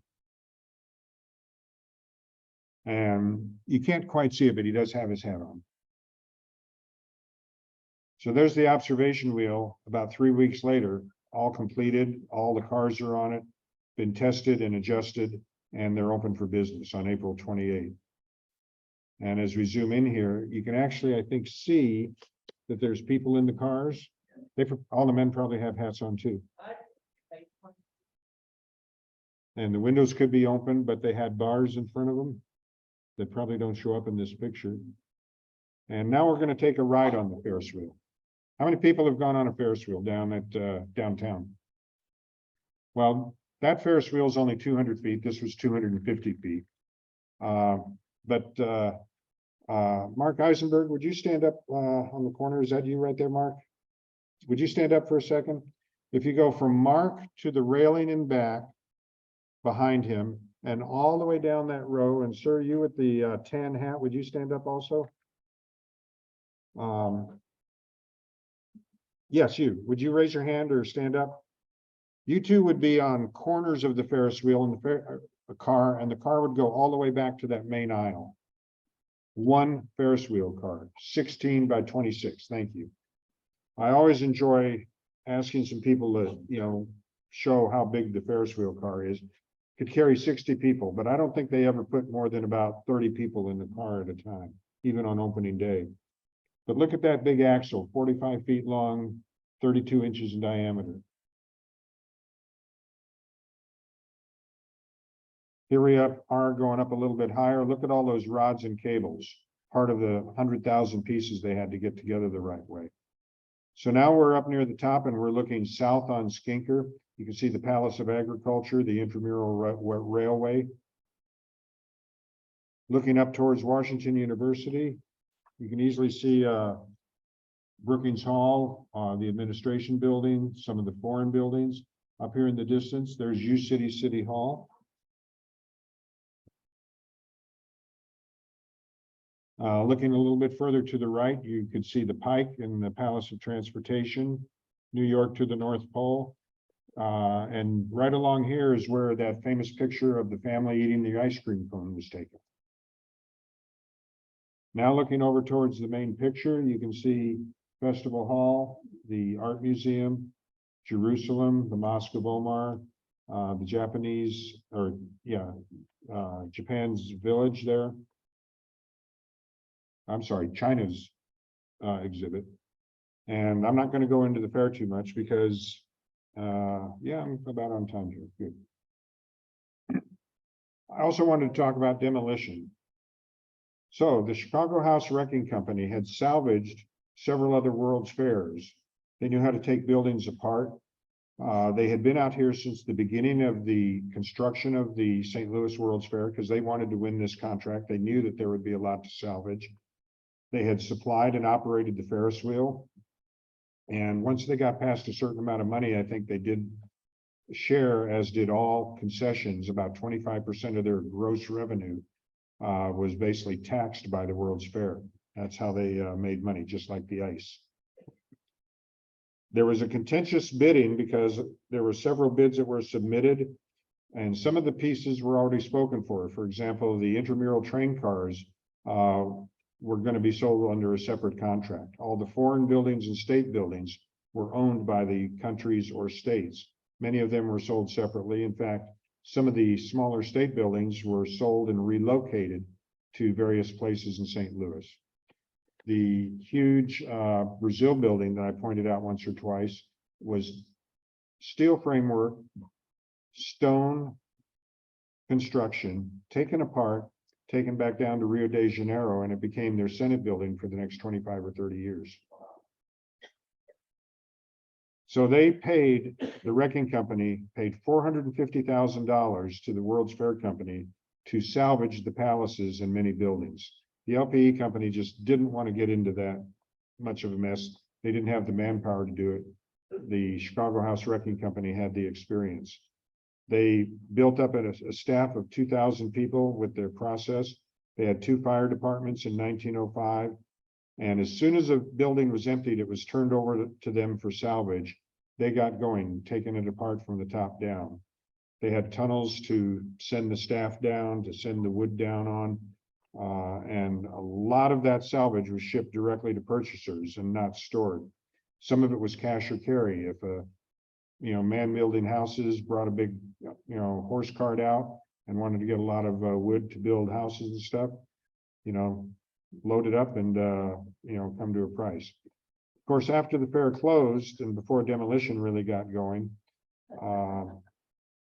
And you can't quite see it, but he does have his hat on. So there's the observation wheel about 3 weeks later, all completed. All the cars are on it, been tested and adjusted, and they're open for business on April 28th. And as we zoom in here, you can actually, I think, see that there's people in the cars. All the men probably have hats on too. And the windows could be open, but they had bars in front of them that probably don't show up in this picture. And now we're going to take a ride on the Ferris wheel. How many people have gone on a Ferris wheel down at downtown? Well, that Ferris wheel is only 200 feet. This was 250 feet. Mark Eisenberg, would you stand up on the corner? Is that you right there, Mark? Would you stand up for a second? If you go from Mark to the railing and back behind him and all the way down that row, and sir, you with the tan hat, would you stand up also? Yes, you. Would you raise your hand or stand up? You two would be on corners of the Ferris wheel in the car, and the car would go all the way back to that main aisle. One Ferris wheel car, 16 by 26. Thank you. I always enjoy asking some people to, show how big the Ferris wheel car is. Could carry 60 people, but I don't think they ever put more than about 30 people in the car at a time, even on opening day. But look at that big axle, 45 feet long, 32 inches in diameter. Here we are going up a little bit higher. Look at all those rods and cables, part of the 100,000 pieces they had to get together the right way. So now we're up near the top and we're looking south on Skinker. You can see the Palace of Agriculture, the intramural railway. Looking up towards Washington University, you can easily see Brookings Hall, the administration building, some of the foreign buildings. Up here in the distance, there's U-City City Hall. Looking a little bit further to the right, you could see the Pike and the Palace of Transportation, New York to the North Pole. And right along here is where that famous picture of the family eating the ice cream cone was taken. Now looking over towards the main picture, you can see Festival Hall, the Art Museum, Jerusalem, the Mosque of Omar, the Japan's village there. I'm sorry, China's exhibit. And I'm not going to go into the fair too much because, I'm about on time here. Good. I also wanted to talk about demolition. So the Chicago House Wrecking Company had salvaged several other World's Fairs. They knew how to take buildings apart. They had been out here since the beginning of the construction of the St. Louis World's Fair because they wanted to win this contract. They knew that there would be a lot to salvage. They had supplied and operated the Ferris wheel. And once they got past a certain amount of money, I think they did share, as did all concessions, about 25% of their gross revenue was basically taxed by the World's Fair. That's how they made money, just like the ice. There was a contentious bidding because there were several bids that were submitted, and some of the pieces were already spoken for. For example, the intramural train cars were going to be sold under a separate contract. All the foreign buildings and state buildings were owned by the countries or states. Many of them were sold separately. In fact, some of the smaller state buildings were sold and relocated to various places in St. Louis. The huge Brazil building that I pointed out once or twice was steel framework, stone construction, taken apart, taken back down to Rio de Janeiro, and it became their Senate building for the next 25 or 30 years. So they paid, the wrecking company paid $450,000 to the World's Fair Company to salvage the palaces and many buildings. The LPE company just didn't want to get into that much of a mess. They didn't have the manpower to do it. The Chicago House Wrecking Company had the experience. They built up a staff of 2,000 people with their process. They had 2 fire departments in 1905. And as soon as a building was emptied, it was turned over to them for salvage. They got going, taking it apart from the top down. They had tunnels to send the staff down, to send the wood down on. And a lot of that salvage was shipped directly to purchasers and not stored. Some of it was cash or carry. If a man building houses brought a big horse cart out and wanted to get a lot of wood to build houses and stuff, load it up and come to a price. Of course, after the fair closed and before demolition really got going,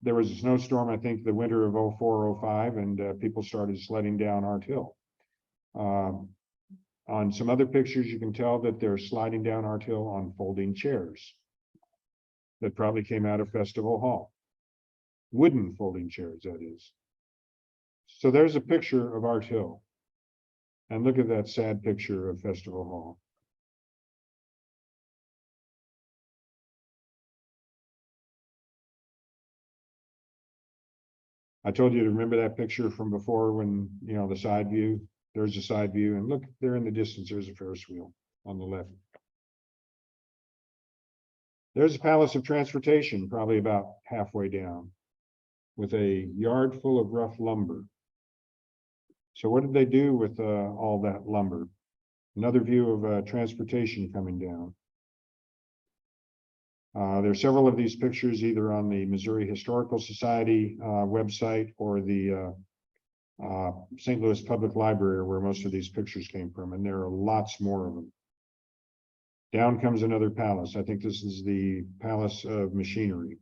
there was a snowstorm, I think the winter of 04, 05, and people started sledding down Art Hill. On some other pictures, you can tell that they're sliding down Art Hill on folding chairs that probably came out of Festival Hall. Wooden folding chairs, that is. So there's a picture of Art Hill. And look at that sad picture of Festival Hall. I told you to remember that picture from before when, the side view, there's a side view, and look there in the distance, there's a Ferris wheel on the left. There's a Palace of Transportation, probably about halfway down, with a yard full of rough lumber. So what did they do with all that lumber? Another view of transportation coming down. There are several of these pictures either on the Missouri Historical Society website or the St. Louis Public Library, where most of these pictures came from, and there are lots more of them. Down comes another palace. I think this is the Palace of Machinery.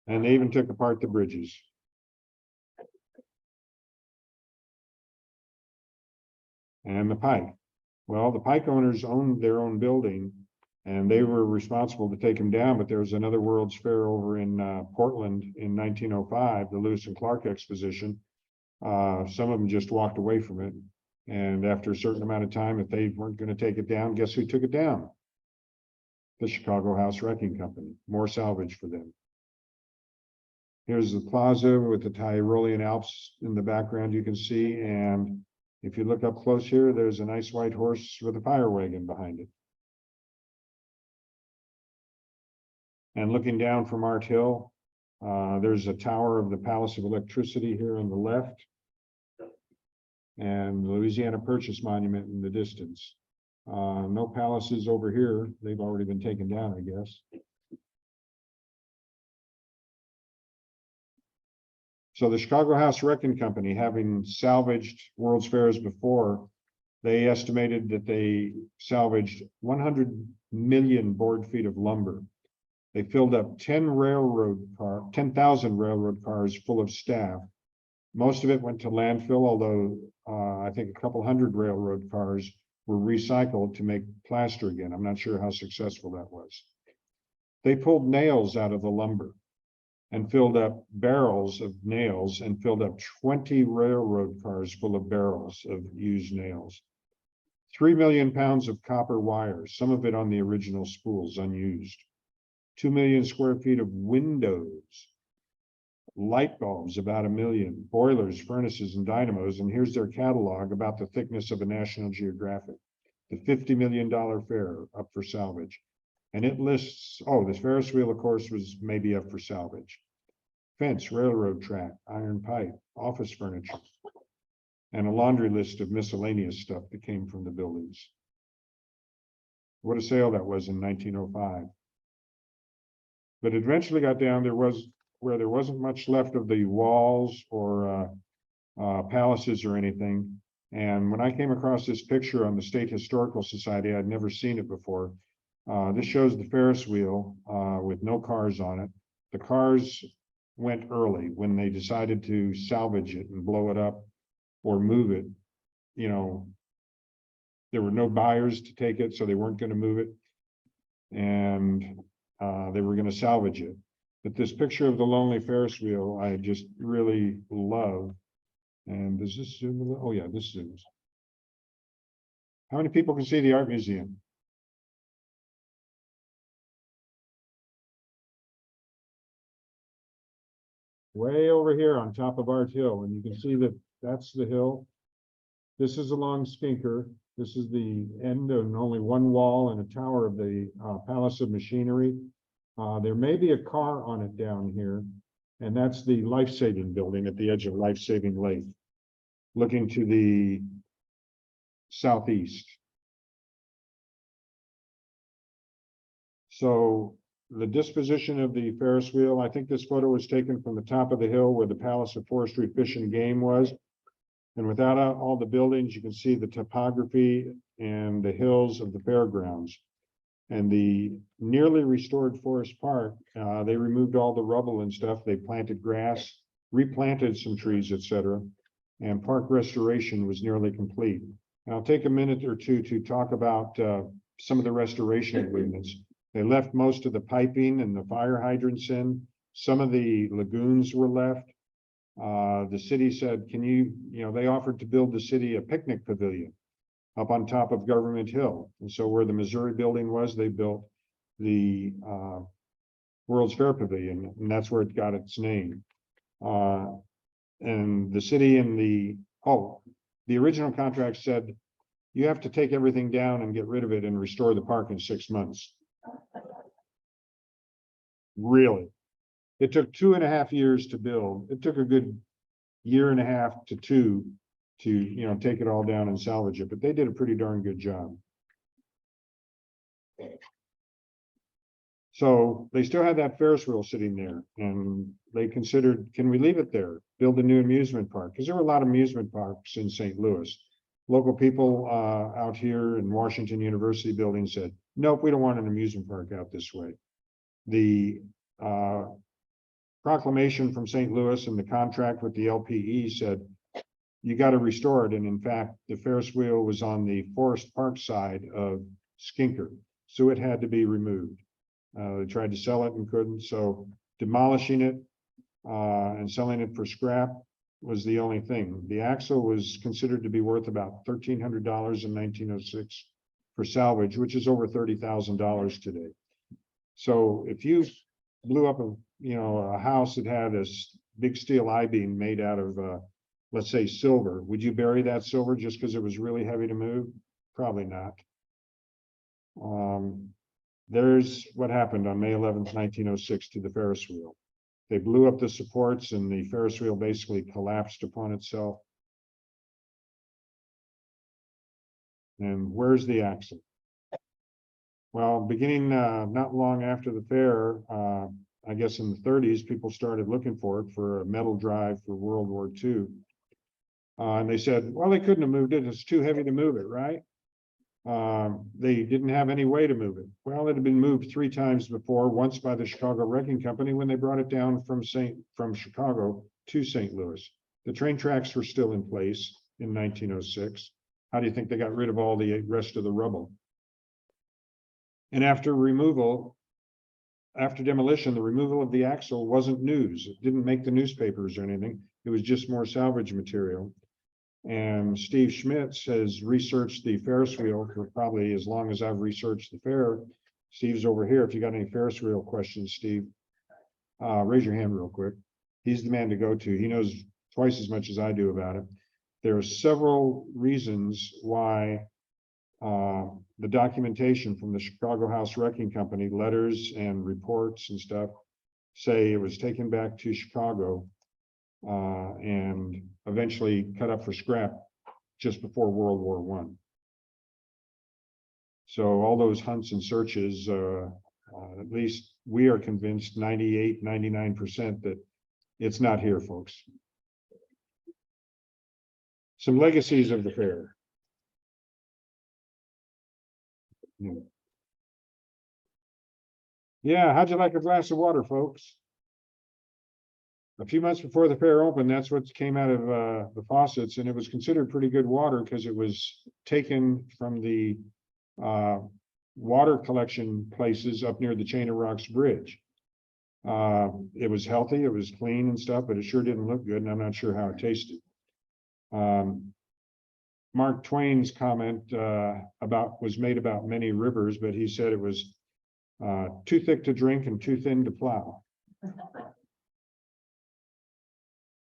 And they even took apart the bridges. And the Pike. Well, the Pike owners owned their own building and they were responsible to take them down, but there was another World's Fair over in Portland in 1905, the Lewis and Clark Exposition. Some of them just walked away from it. And after a certain amount of time, if they weren't going to take it down, guess who took it down? The Chicago House Wrecking Company. More salvage for them. Here's the plaza with the Tyrolean Alps in the background, you can see. And if you look up close here, there's a nice white horse with a fire wagon behind it. And looking down from Art Hill, there's a tower of the Palace of Electricity here on the left. And the Louisiana Purchase Monument in the distance. No palaces over here. They've already been taken down, I guess. So the Chicago House Wrecking Company, having salvaged World's Fairs before, they estimated that they salvaged 100 million board feet of lumber. They filled up 10,000 railroad cars full of staff. Most of it went to landfill, although I think a couple hundred railroad cars were recycled to make plaster again. I'm not sure how successful that was. They pulled nails out of the lumber and filled up barrels of nails and filled up 20 railroad cars full of barrels of used nails. 3 million pounds of copper wire, some of it on the original spools, unused. 2 million square feet of windows, light bulbs, about 1 million, boilers, furnaces, and dynamos. And here's their catalog about the thickness of a National Geographic. The $50 million fair up for salvage. And it lists, the Ferris wheel, of course, was maybe up for salvage. Fence, railroad track, iron pipe, office furniture, and a laundry list of miscellaneous stuff that came from the buildings. What a sale that was in 1905. But it eventually got down, where there wasn't much left of the walls or palaces or anything. And when I came across this picture on the State Historical Society, I'd never seen it before. This shows the Ferris wheel with no cars on it. The cars went early when they decided to salvage it and blow it up or move it. There were no buyers to take it, so they weren't going to move it. And they were going to salvage it. But this picture of the lonely Ferris wheel, I just really love. And does this zoom? Oh yeah, this zooms. How many people can see the art museum? Way over here on top of Art Hill, and you can see that that's the hill. This is along Skinker. This is the end of only one wall and a tower of the Palace of Machinery. There may be a car on it down here, and that's the life-saving building at the edge of Life-Saving Lake, looking to the southeast. So the disposition of the Ferris wheel, I think this photo was taken from the top of the hill where the Palace of Forestry, Fish and Game was. And without all the buildings, you can see the topography and the hills of the fairgrounds. And the nearly restored Forest Park, they removed all the rubble and stuff. They planted grass, replanted some trees, etc. And park restoration was nearly complete. And I'll take a minute or two to talk about some of the restoration agreements. They left most of the piping and the fire hydrants in. Some of the lagoons were left. The city said, they offered to build the city a picnic pavilion up on top of Government Hill. And so where the Missouri building was, they built the World's Fair Pavilion, and that's where it got its name. And the city and the original contract said, you have to take everything down and get rid of it and restore the park in 6 months. Really? It took 2.5 years to build. It took a good 1.5 to 2 to, take it all down and salvage it, but they did a pretty darn good job. So they still had that Ferris wheel sitting there, and they considered, can we leave it there? Build a new amusement park? Because there were a lot of amusement parks in St. Louis. Local people out here in Washington University building said, nope, we don't want an amusement park out this way. The proclamation from St. Louis and the contract with the LPE said, you got to restore it. And in fact, the Ferris wheel was on the Forest Park side of Skinker, so it had to be removed. They tried to sell it and couldn't, so demolishing it and selling it for scrap was the only thing. The axle was considered to be worth about $1,300 in 1906 for salvage, which is over $30,000 today. So if you blew up a house that had a big steel I-beam made out of let's say silver, would you bury that silver just because it was really heavy to move? Probably not. There's what happened on May 11th, 1906 to the Ferris wheel. They blew up the supports and the Ferris wheel basically collapsed upon itself. And where's the axle? Well, beginning not long after the fair, I guess in the 30s, people started looking for it for a metal drive for World War II. And they said, well, they couldn't have moved it. It's too heavy to move it, right? They didn't have any way to move it. Well, it had been moved 3 times before, once by the Chicago Wrecking Company when they brought it down from Chicago to St. Louis. The train tracks were still in place in 1906. How do you think they got rid of all the rest of the rubble? And after demolition, the removal of the axle wasn't news. It didn't make the newspapers or anything. It was just more salvage material. And Steve Schmitz has researched the Ferris wheel for probably as long as I've researched the fair. Steve's over here. If you got any Ferris wheel questions, Steve, raise your hand real quick. He's the man to go to. He knows twice as much as I do about it. There are several reasons why the documentation from the Chicago House Wrecking Company, letters and reports and stuff, say it was taken back to Chicago and eventually cut up for scrap just before World War I. So all those hunts and searches, at least we are convinced 98, 99% that it's not here, folks. Some legacies of the fair. Yeah, how'd you like a glass of water, folks? A few months before the fair opened, that's what came out of the faucets, and it was considered pretty good water because it was taken from the water collection places up near the Chain of Rocks Bridge. It was healthy, it was clean and stuff, but it sure didn't look good, and I'm not sure how it tasted. Mark Twain's comment was made about many rivers, but he said it was too thick to drink and too thin to plow.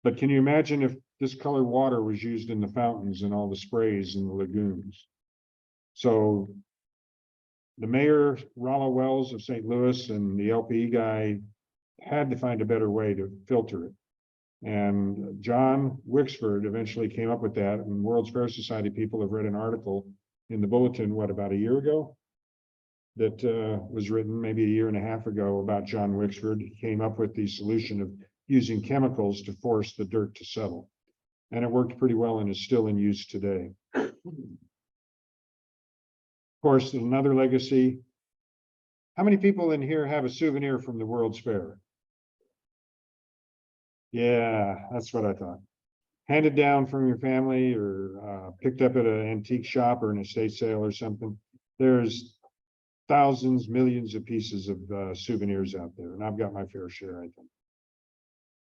But can you imagine if this colored water was used in the fountains and all the sprays in the lagoons? So the mayor, Rollo Wells of St. Louis, and the LPE guy had to find a better way to filter it. And John Wixford eventually came up with that. And World's Fair Society people have read an article in the bulletin, about a year ago? That was written maybe a year and a half ago about John Wixford. He came up with the solution of using chemicals to force the dirt to settle. And it worked pretty well and is still in use today. Of course, another legacy. How many people in here have a souvenir from the World's Fair? Yeah, that's what I thought. Handed down from your family or picked up at an antique shop or an estate sale or something. There's thousands, millions of pieces of souvenirs out there, and I've got my fair share, I think.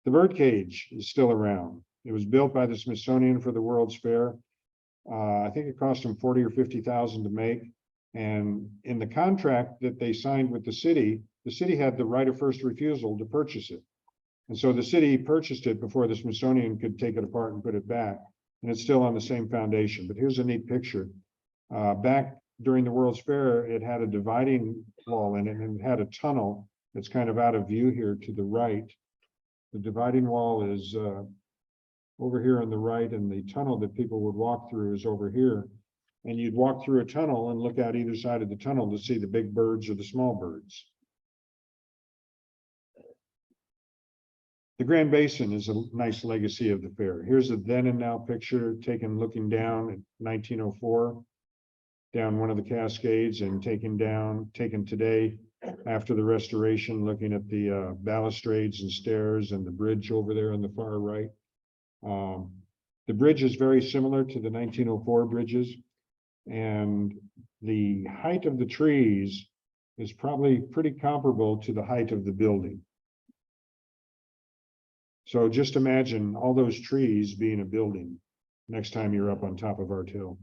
The birdcage is still around. It was built by the Smithsonian for the World's Fair. I think it cost them $40,000 or $50,000 to make. And in the contract that they signed with the city had the right of first refusal to purchase it. And so the city purchased it before the Smithsonian could take it apart and put it back. And it's still on the same foundation. But here's a neat picture. Back during the World's Fair, it had a dividing wall in it, and it had a tunnel that's kind of out of view here to the right. The dividing wall is over here on the right, and the tunnel that people would walk through is over here. And you'd walk through a tunnel and look out either side of the tunnel to see the big birds or the small birds. The Grand Basin is a nice legacy of the fair. Here's a then and now picture taken looking down at 1904, down one of the Cascades, and taken today after the restoration, looking at the balustrades and stairs and the bridge over there on the far right. The bridge is very similar to the 1904 bridges, and the height of the trees is probably pretty comparable to the height of the building. So just imagine all those trees being a building next time you're up on top of Art Hill.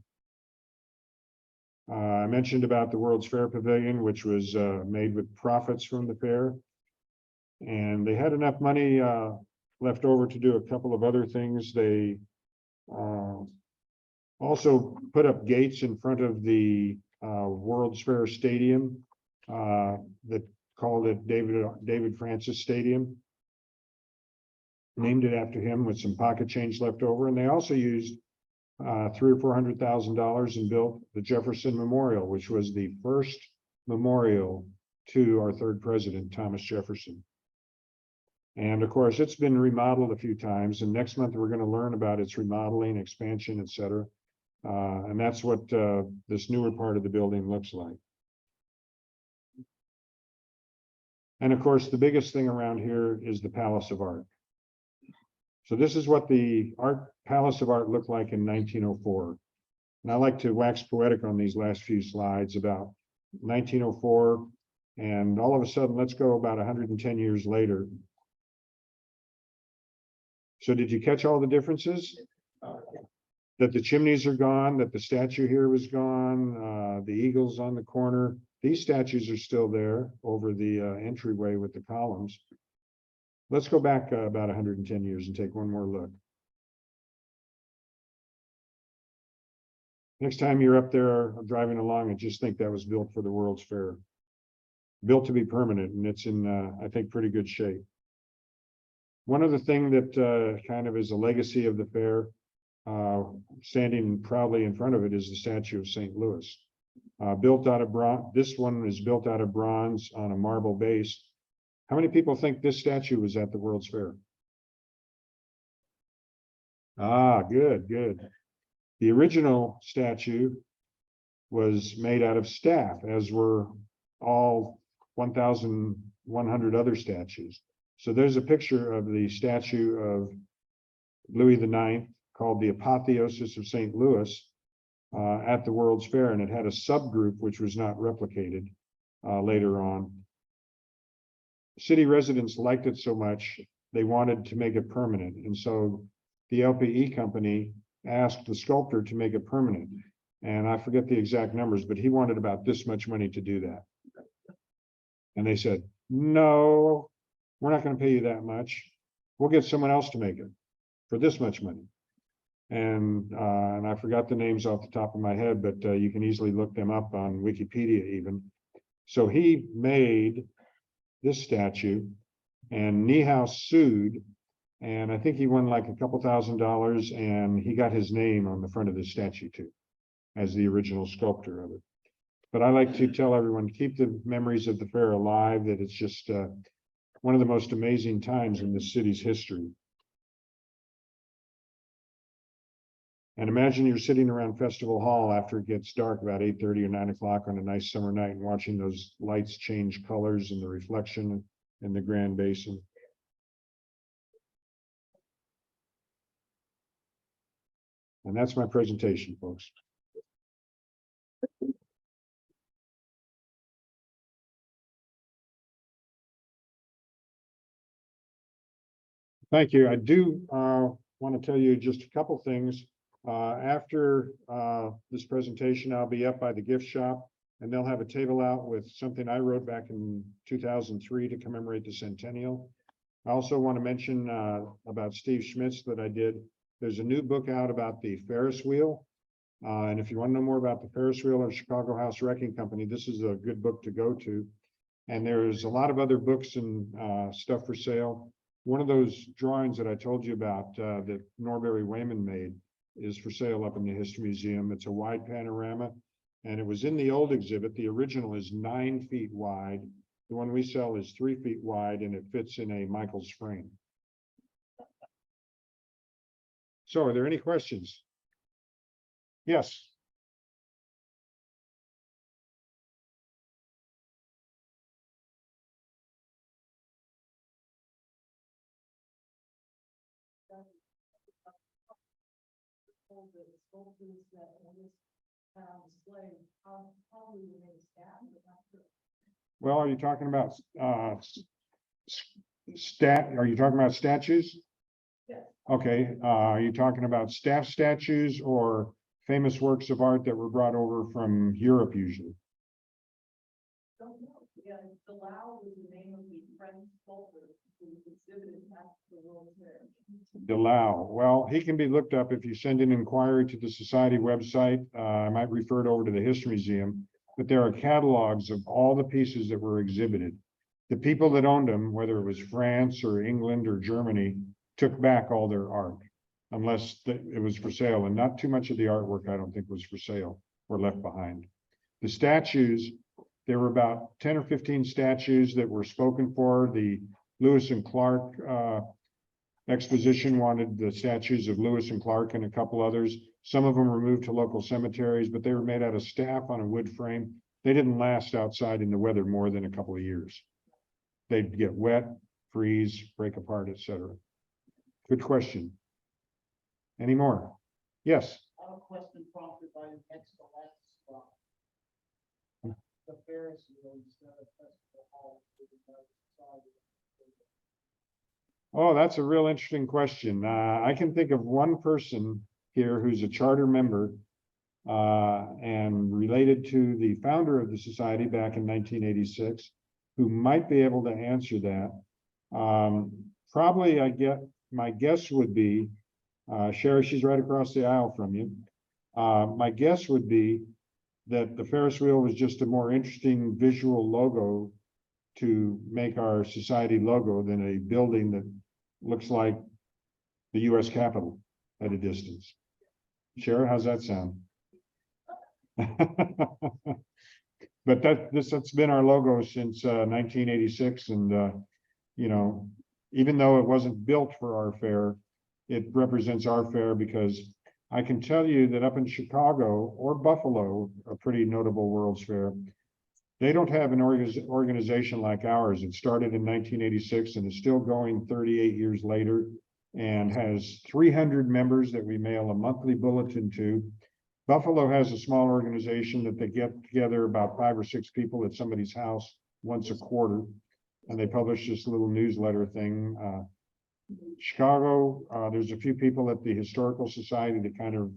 I mentioned about the World's Fair Pavilion, which was made with profits from the fair. And they had enough money left over to do a couple of other things. They also put up gates in front of the World's Fair Stadium that called it David Francis Stadium. Named it after him with some pocket change left over. And they also used $300,000 or $400,000 and built the Jefferson Memorial, which was the first memorial to our third president, Thomas Jefferson. And of course, it's been remodeled a few times. And next month, we're going to learn about its remodeling, expansion, et cetera. And that's what this newer part of the building looks like. And of course, the biggest thing around here is the Palace of Art. So this is what the Palace of Art looked like in 1904. And I like to wax poetic on these last few slides about 1904. And all of a sudden, let's go about 110 years later. So did you catch all the differences? That the chimneys are gone, that the statue here was gone, the eagles on the corner. These statues are still there over the entryway with the columns. Let's go back about 110 years and take one more look. Next time you're up there driving along and just think that was built for the World's Fair. Built to be permanent, and it's in, I think, pretty good shape. One other thing that kind of is a legacy of the fair, standing proudly in front of it, is the statue of St. Louis. Built out of bronze. This one is built out of bronze on a marble base. How many people think this statue was at the World's Fair? Ah, good, good. The original statue was made out of staff, as were all 1,100 other statues. So there's a picture of the statue of Louis IX called the Apotheosis of St. Louis at the World's Fair, and it had a subgroup which was not replicated later on. City residents liked it so much, they wanted to make it permanent. And so the LPE company asked the sculptor to make it permanent. And I forget the exact numbers, but he wanted about this much money to do that. And they said, no, we're not going to pay you that much. We'll get someone else to make it for this much money. And I forgot the names off the top of my head, but you can easily look them up on Wikipedia even. So he made this statue, and Niehaus sued, and I think he won like a couple $1,000, and he got his name on the front of the statue too, as the original sculptor of it. But I like to tell everyone, keep the memories of the fair alive, that it's just one of the most amazing times in the city's history. And imagine you're sitting around Festival Hall after it gets dark, about 8:30 or 9 o'clock on a nice summer night, and watching those lights change colors and the reflection in the Grand Basin. And that's my presentation, folks. Thank you. I do want to tell you just a couple things. After this presentation, I'll be up by the gift shop, and they'll have a table out with something I wrote back in 2003 to commemorate the centennial. I also want to mention about Steve Schmitz that I did. There's a new book out about the Ferris Wheel. And if you want to know more about the Ferris Wheel or Chicago House Wrecking Company, this is a good book to go to. And there's a lot of other books and stuff for sale. One of those drawings that I told you about that Norberry Wayman made is for sale up in the History Museum. It's a wide panorama, and it was in the old exhibit. The original is 9 feet wide. The one we sell is 3 feet wide, and it fits in a Michael's frame. So are there any questions? Yes. Well, are you talking about are you talking about statues? Yes. Okay, are you talking about staff statues or famous works of art that were brought over from Europe usually? Don't know. Yeah, Delau was the name of the French sculptor who exhibited at the World's Fair. Delau. Well, he can be looked up if you send an inquiry to the Society website. I might refer it over to the History Museum, but there are catalogs of all the pieces that were exhibited. The people that owned them, whether it was France or England or Germany, took back all their art, unless it was for sale. And not too much of the artwork, I don't think, was for sale or left behind. The statues, there were about 10 or 15 statues that were spoken for. The Lewis and Clark exposition wanted the statues of Lewis and Clark and a couple others. Some of them were moved to local cemeteries, but they were made out of staff on a wood frame. They didn't last outside in the weather more than a couple of years. They'd get wet, freeze, break apart, etc. Good question. Any more? Yes. I have a question prompted by the next to last slide. The Ferris Wheel instead of Festival Hall. Oh, that's a real interesting question. I can think of one person here who's a charter member and related to the founder of the society back in 1986, who might be able to answer that. Probably my guess would be, Sherry, she's right across the aisle from you. My guess would be that the Ferris wheel was just a more interesting visual logo to make our society logo than a building that looks like the US Capitol at a distance. Sherry, how's that sound? But that's been our logo since 1986, and you know, even though it wasn't built for our fair, it represents our fair, because I can tell you that up in Chicago or Buffalo, a pretty notable World's Fair, they don't have an organization like ours. It started in 1986 and is still going 38 years later, and has 300 members that we mail a monthly bulletin to. Buffalo has a small organization that they get together about 5 or 6 people at somebody's house once a quarter, and they publish this little newsletter thing. Chicago, there's a few people at the Historical Society that kind of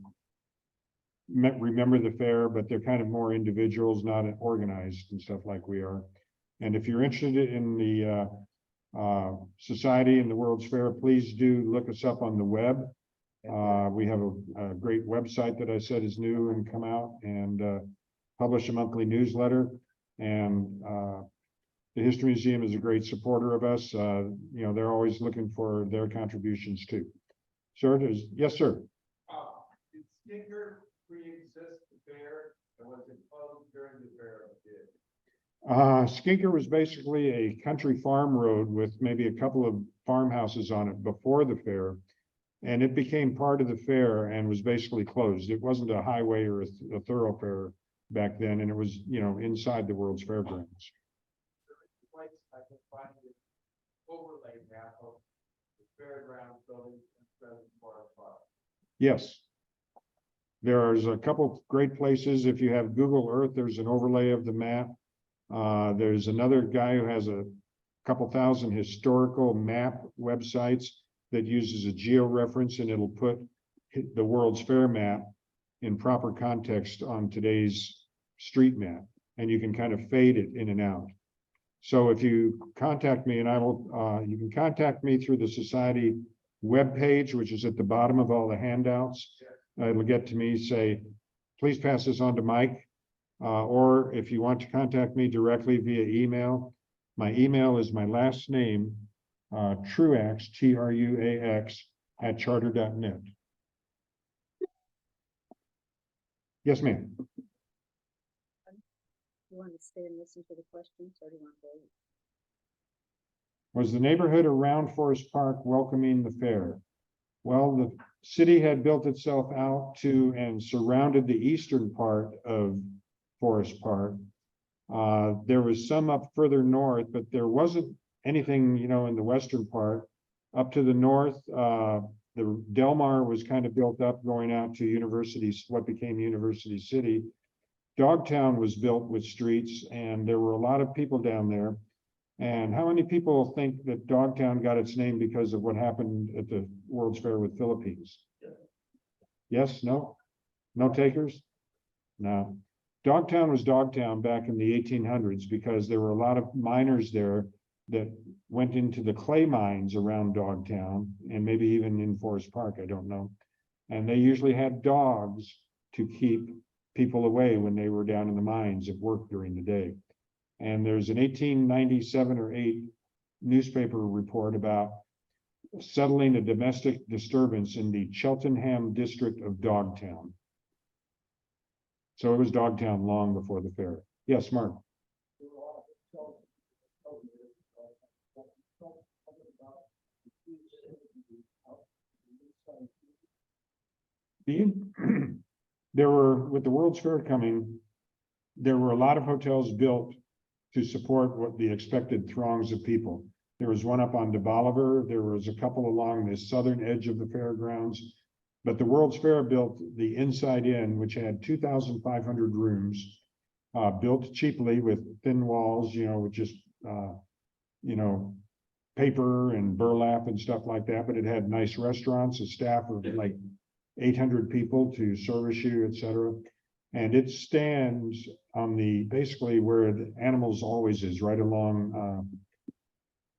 remember the fair, but they're kind of more individuals, not organized and stuff like we are. And if you're interested in the society and the World's Fair, please do look us up on the web. We have a great website that I said is new and come out, and publish a monthly newsletter. And the History Museum is a great supporter of us. You know, they're always looking for their contributions too. Sir, yes, sir. Did Skinker pre-exist the fair, or was it closed during the fair? Skinker was basically a country farm road with maybe a couple of farmhouses on it before the fair. And it became part of the fair and was basically closed. It wasn't a highway or a thoroughfare back then, and it was, you know, inside the World's Fairgrounds. Place I can find the overlay map of the fairgrounds building instead of Forest Park. Yes. There's a couple great places. If you have Google Earth, there's an overlay of the map. There's another guy who has a couple thousand historical map websites that uses a georeference, and it'll put the World's Fair map in proper context on today's street map, and you can kind of fade it in and out. So if you contact me, and I will, you can contact me through the society webpage, which is at the bottom of all the handouts. It'll get to me, say, please pass this on to Mike. Or if you want to contact me directly via email, my email is my last name, Truax, Truax, @charter.net. Yes, ma'am. You want to stay and listen to the questions, or do you want to go? Was the neighborhood around Forest Park welcoming the fair? Well, the city had built itself out to and surrounded the eastern part of Forest Park. There was some up further north, but there wasn't anything, you know, in the western part. Up to the north, the Delmar was kind of built up going out to universities, what became University City. Dogtown was built with streets, and there were a lot of people down there. And how many people think that Dogtown got its name because of what happened at the World's Fair with Philippines? Yes, no? No takers? No. Dogtown was Dogtown back in the 1800s because there were a lot of miners there that went into the clay mines around Dogtown, and maybe even in Forest Park, I don't know. And they usually had dogs to keep people away when they were down in the mines at work during the day. And there's an 1897 or 8 newspaper report about settling a domestic disturbance in the Cheltenham district of Dogtown. So it was Dogtown long before the fair. Yes, Mark. There were, with the World's Fair coming, there were a lot of hotels built to support what the expected throngs of people. There was one up on de Bolivar. There was a couple along the southern edge of the fairgrounds. But the World's Fair built the Inside Inn, which had 2,500 rooms, built cheaply with thin walls, you know, with just, you know, paper and burlap and stuff like that. But it had nice restaurants, a staff of like 800 people to service you, etc. And it stands on the, basically where the Animals Always is, right along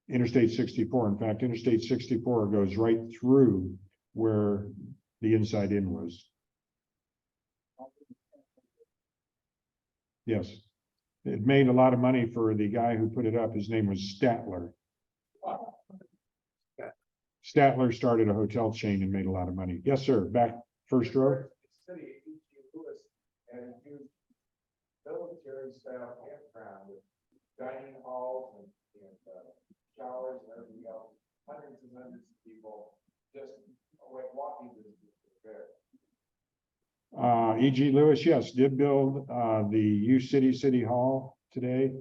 Interstate 64. In fact, Interstate 64 goes right through where the Inside Inn was. Yes, it made a lot of money for the guy who put it up. His name was Statler. Statler started a hotel chain and made a lot of money. Yes, sir. Back first row. City of Louis and used military style campground with dining halls and showers and everything else. Hundreds and hundreds of people just walking distance to the fair. E.G. Lewis, yes, did build the U City Hall today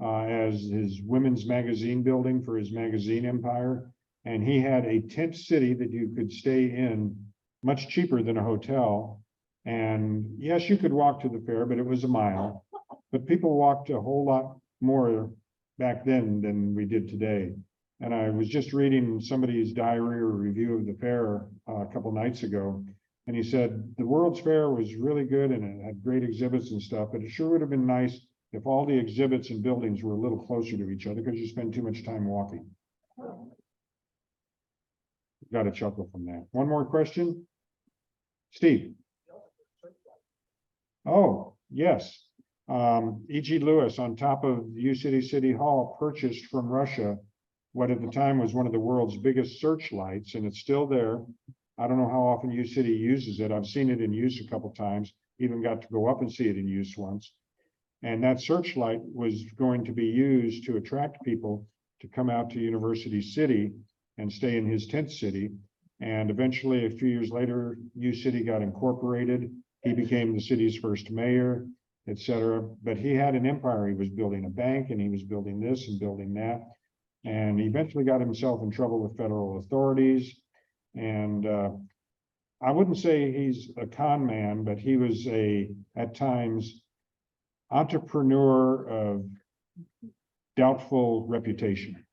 as his women's magazine building for his magazine empire. And he had a tent city that you could stay in much cheaper than a hotel. And yes, you could walk to the fair, but it was a mile. But people walked a whole lot more back then than we did today. And I was just reading somebody's diary or review of the fair a couple nights ago. And he said, the World's Fair was really good and it had great exhibits and stuff, but it sure would have been nice if all the exhibits and buildings were a little closer to each other because you spend too much time walking. Got a chuckle from that. One more question? Steve? Oh, yes. E.G. Lewis on top of U City Hall purchased from Russia what at the time was one of the world's biggest searchlights, and it's still there. I don't know how often U City uses it. I've seen it in use a couple times, even got to go up and see it in use once. And that searchlight was going to be used to attract people to come out to University City and stay in his tent city. And eventually, a few years later, U City got incorporated. He became the city's first mayor, etc. But he had an empire. He was building a bank and he was building this and building that. And he eventually got himself in trouble with federal authorities. And I wouldn't say he's a con man, but he was at times, entrepreneur of doubtful reputation.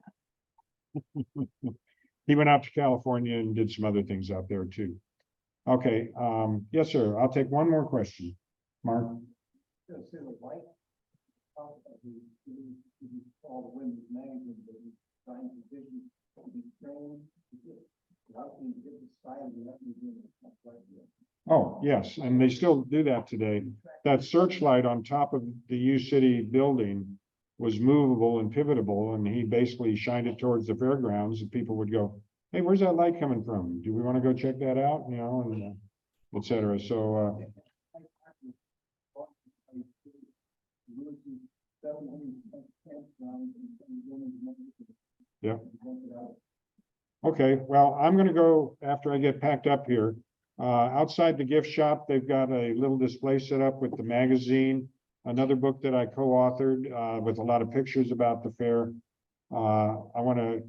He went out to California and did some other things out there too. Okay, yes, sir. I'll take one more question. Mark? All the women's management, but he's trying to vision to be trained. Oh, yes, and they still do that today. That searchlight on top of the U City building was movable and pivotable, and he basically shined it towards the fairgrounds, and people would go, hey, where's that light coming from? Do we want to go check that out? You know, and et cetera. So, yeah. Okay, well, I'm gonna go after I get packed up here. Outside the gift shop, they've got a little display set up with the magazine, another book that I co-authored with a lot of pictures about the fair. I want to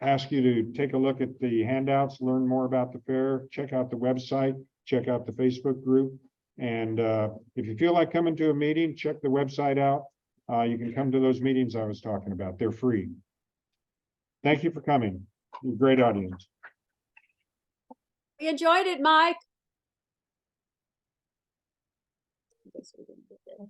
ask you to take a look at the handouts, learn more about the fair, check out the website, check out the Facebook group. And if you feel like coming to a meeting, check the website out. You can come to those meetings I was talking about. They're free. Thank you for coming. Great audience. We enjoyed it, Mike. Guess we didn't get that.